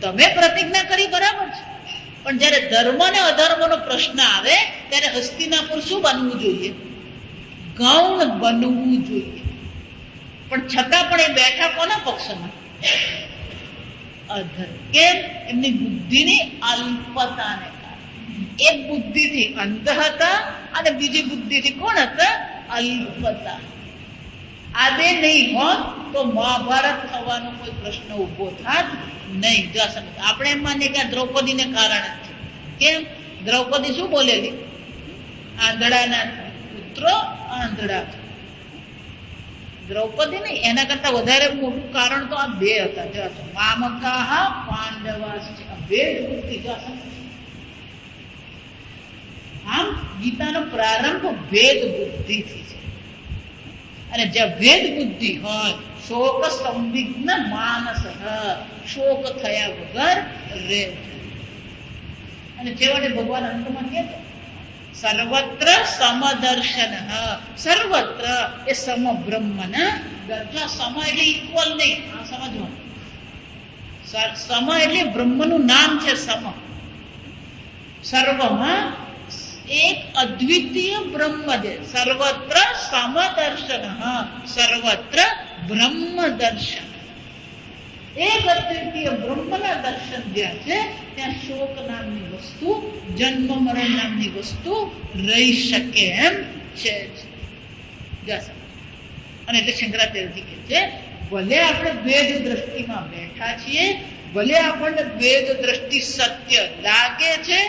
[SPEAKER 1] તમે પ્રતિજ્ઞા કરી બરાબર છે, પણ જયારે ધર્મ ને અધર્મનો પ્રશ્ન આવે ત્યારે હસ્તિનાપુર શું બનવું જોઈએ? ગૌણ બનવું જોઈએ. પણ છતાં પણ એ બેઠા કોના પક્ષમાં? અધર્મ. કેમ? એમની બુદ્ધિની અલ્પતાને. એક બુદ્ધિથી અંધ હતા અને બીજી બુદ્ધિથી કોણ હતા? અલ્પતા. આ બે નહીં હોત તો મહાભારત થવાનો કોઈ પ્રશ્ન ઉભો થાત નહીં. જો આપણે એમ માનીએ કે દ્રૌપદીને કારણે છે. કેમ? દ્રૌપદી શું બોલેલી? આંધળાના પુત્રો આંધળા. દ્રૌપદી નહીં, એના કરતા વધારે મોટું કારણ તો આ બે હતા. જો મામકાહ પાંડવાશ્ચ. બે બુદ્ધિ. જો આમ ગીતાનો પ્રારંભ ભેદ બુદ્ધિથી છે. અને જ્યાં ભેદ બુદ્ધિ હોય, શોક સંવિઘ્ન માનસ, શોક થયા વગર રહે. અને છેવટે ભગવાન અંતમાં કહે છે સર્વત્ર સમદર્શન, સર્વત્ર એ સમ બ્રહ્મના દર્શન. સમ એટલે ઇક્વલ નહીં, આ સમજવાનું. સમ એટલે બ્રહ્મનું નામ છે સમ. સર્વમાં એક અદ્વિતીય બ્રહ્મ છે. સર્વત્ર સમદર્શન, સર્વત્ર બ્રહ્મ દર્શન. એક અદ્વિતીય બ્રહ્મના દર્શન જ્યાં છે ત્યાં શોક નામની વસ્તુ, જન્મ મરણ નામની વસ્તુ રહી શકે એમ છે. અને એટલે શંકરાચાર્યજી કહે છે ભલે આપણે ભેદ દ્રષ્ટિમાં બેઠા છીએ, ભલે આપણને ભેદ દ્રષ્ટિ સત્ય લાગે છે,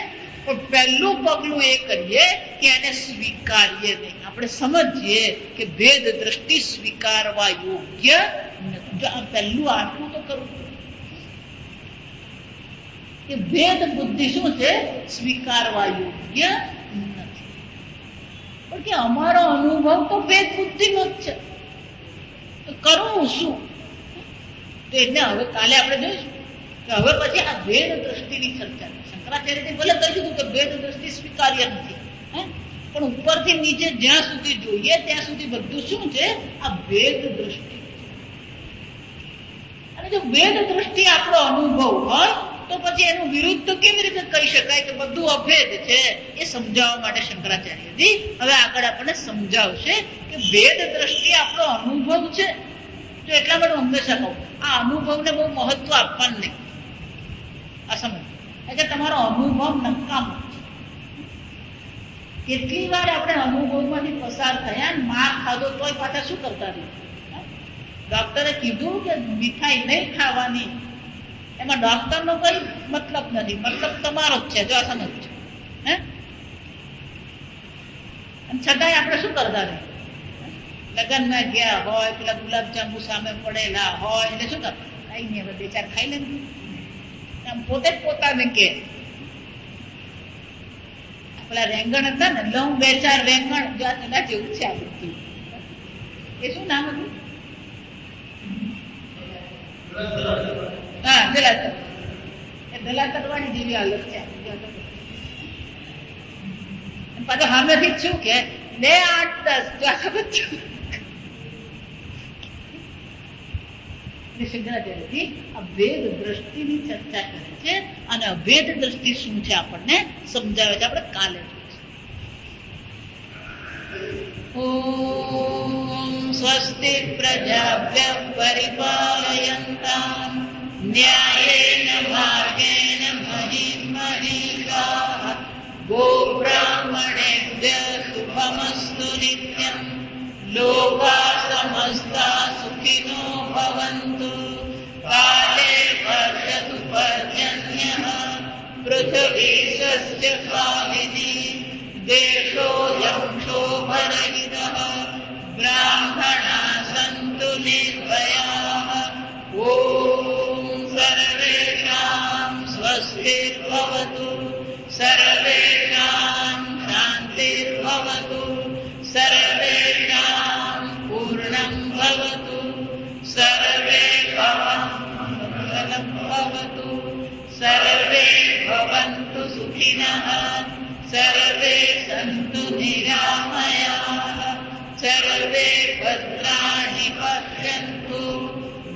[SPEAKER 1] પણ પહેલું પગલું એ કરીએ કે એને સ્વીકારીએ નહીં. આપણે સમજીએ કે ભેદ દ્રષ્ટિ સ્વીકારવા યોગ્ય નથી. પહેલું આટલું તો કરવું કે ભેદ બુદ્ધિ શું છે? સ્વીકારવા યોગ્ય નથી. પણ કે અમારો અનુભવ તો ભેદ બુદ્ધિનો જ છે, તો કરવું શું? તો એટલે હવે કાલે આપણે જોઈશું કે હવે પછી આ ભેદ દ્રષ્ટિની ચર્ચા. શંકરાચાર્યજી ભલે કહી દીધું કે ભેદ દ્રષ્ટિ સ્વીકાર્ય નથી, પણ ઉપરથી નીચે જ્યાં સુધી જોઈએ ત્યાં સુધી બધું શું છે? આ ભેદ દ્રષ્ટિ. અને જો ભેદ દ્રષ્ટિ આપણો અનુભવ હોય તો પછી એનું વિરુદ્ધ કેવી રીતે કહી શકાય કે બધું અભેદ છે? એ સમજાવવા માટે શંકરાચાર્યજી હવે આગળ આપણને સમજાવશે કે ભેદ દ્રષ્ટિ આપણો અનુભવ છે. તો એટલા માટે હંમેશા કહું આ અનુભવને બહુ મહત્વ આપવાનું નહીં. આ સમજ એટલે તમારો અનુભવ નકામો છે. કેટલી વાર આપણે અનુભવમાંથી પસાર થયા, માર ખાધો તોય પાછા શું કરતા રહીએ? ડોક્ટરે કીધું કે મીઠાઈ નહીં ખાવાની, એમાં ડોક્ટરનો કઈ મતલબ નથી, મતલબ તમારો જ છે. જો આ સમજ છે. અને છતાંય આપણે શું કરતા રહીએ? લગ્નમાં ગયા હોય, પેલા ગુલાબજાંબુ સામે પડેલા હોય એટલે શું કરતા? કઈ નહીં, હવે બે ચાર ખાઈ લે. આમ પોતે જ પોતાને કે પેલા રેંગણ હતા ને, લઉં બે ચાર રેંગણ, એના જેવું છે આ બધું. એ શું નામ હતું? હા, દલાતર. એ દલાતર વાળી જેવી હાલત છે. પાછું સામેથી શું કે 2 8 10 શંકરાચાર્યજી અભેદ દ્રષ્ટિની ચર્ચા કરે છે અને અભેદ દ્રષ્ટિ શું છે આપણને સમજાવે છે. આપણે કાલે ઓમ સ્વસ્તિ પ્રજાભ્યઃ પરિપાલયન્તાં ન્યાયેન માર્ગેણ મહિં મહીષાઃ ગોબ્રાહ્મણેભ્યઃ શુભમસ્તુ નિત્યં લોકા સમસ્તા સુખિનો ભવन्तુ કાલે વર્ષતુ પર્જન્યઃ પૃથ્વી સસ્ય શાલિની દેશોऽયં શોભરહિતઃ બ્રાહ્મણા સन्तુ નિર્ભયાઃ ઓમ સર્વેષાં સ્વસ્તિર્ભવતુ સર્વેષાં શાન્તિર્ભવતુ સર્વેષાં પૂર્ણં ભવતુ સર્વે ભવન્તુ ભવતુ સર્વે ભવन्तુ સુખિનઃ સર્વે સन्तુ નિરામયાઃ સર્વે ભદ્રાણિ પશ્યन्तુ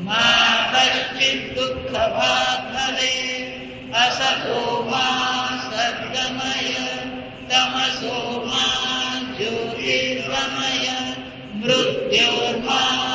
[SPEAKER 1] મા કશ્ચિत् દુઃખભાગ્ ભવેत् અસતો મા સદ્ગમય તમસો મા જ્યોતિર્ગમય મૃત્યોર્મા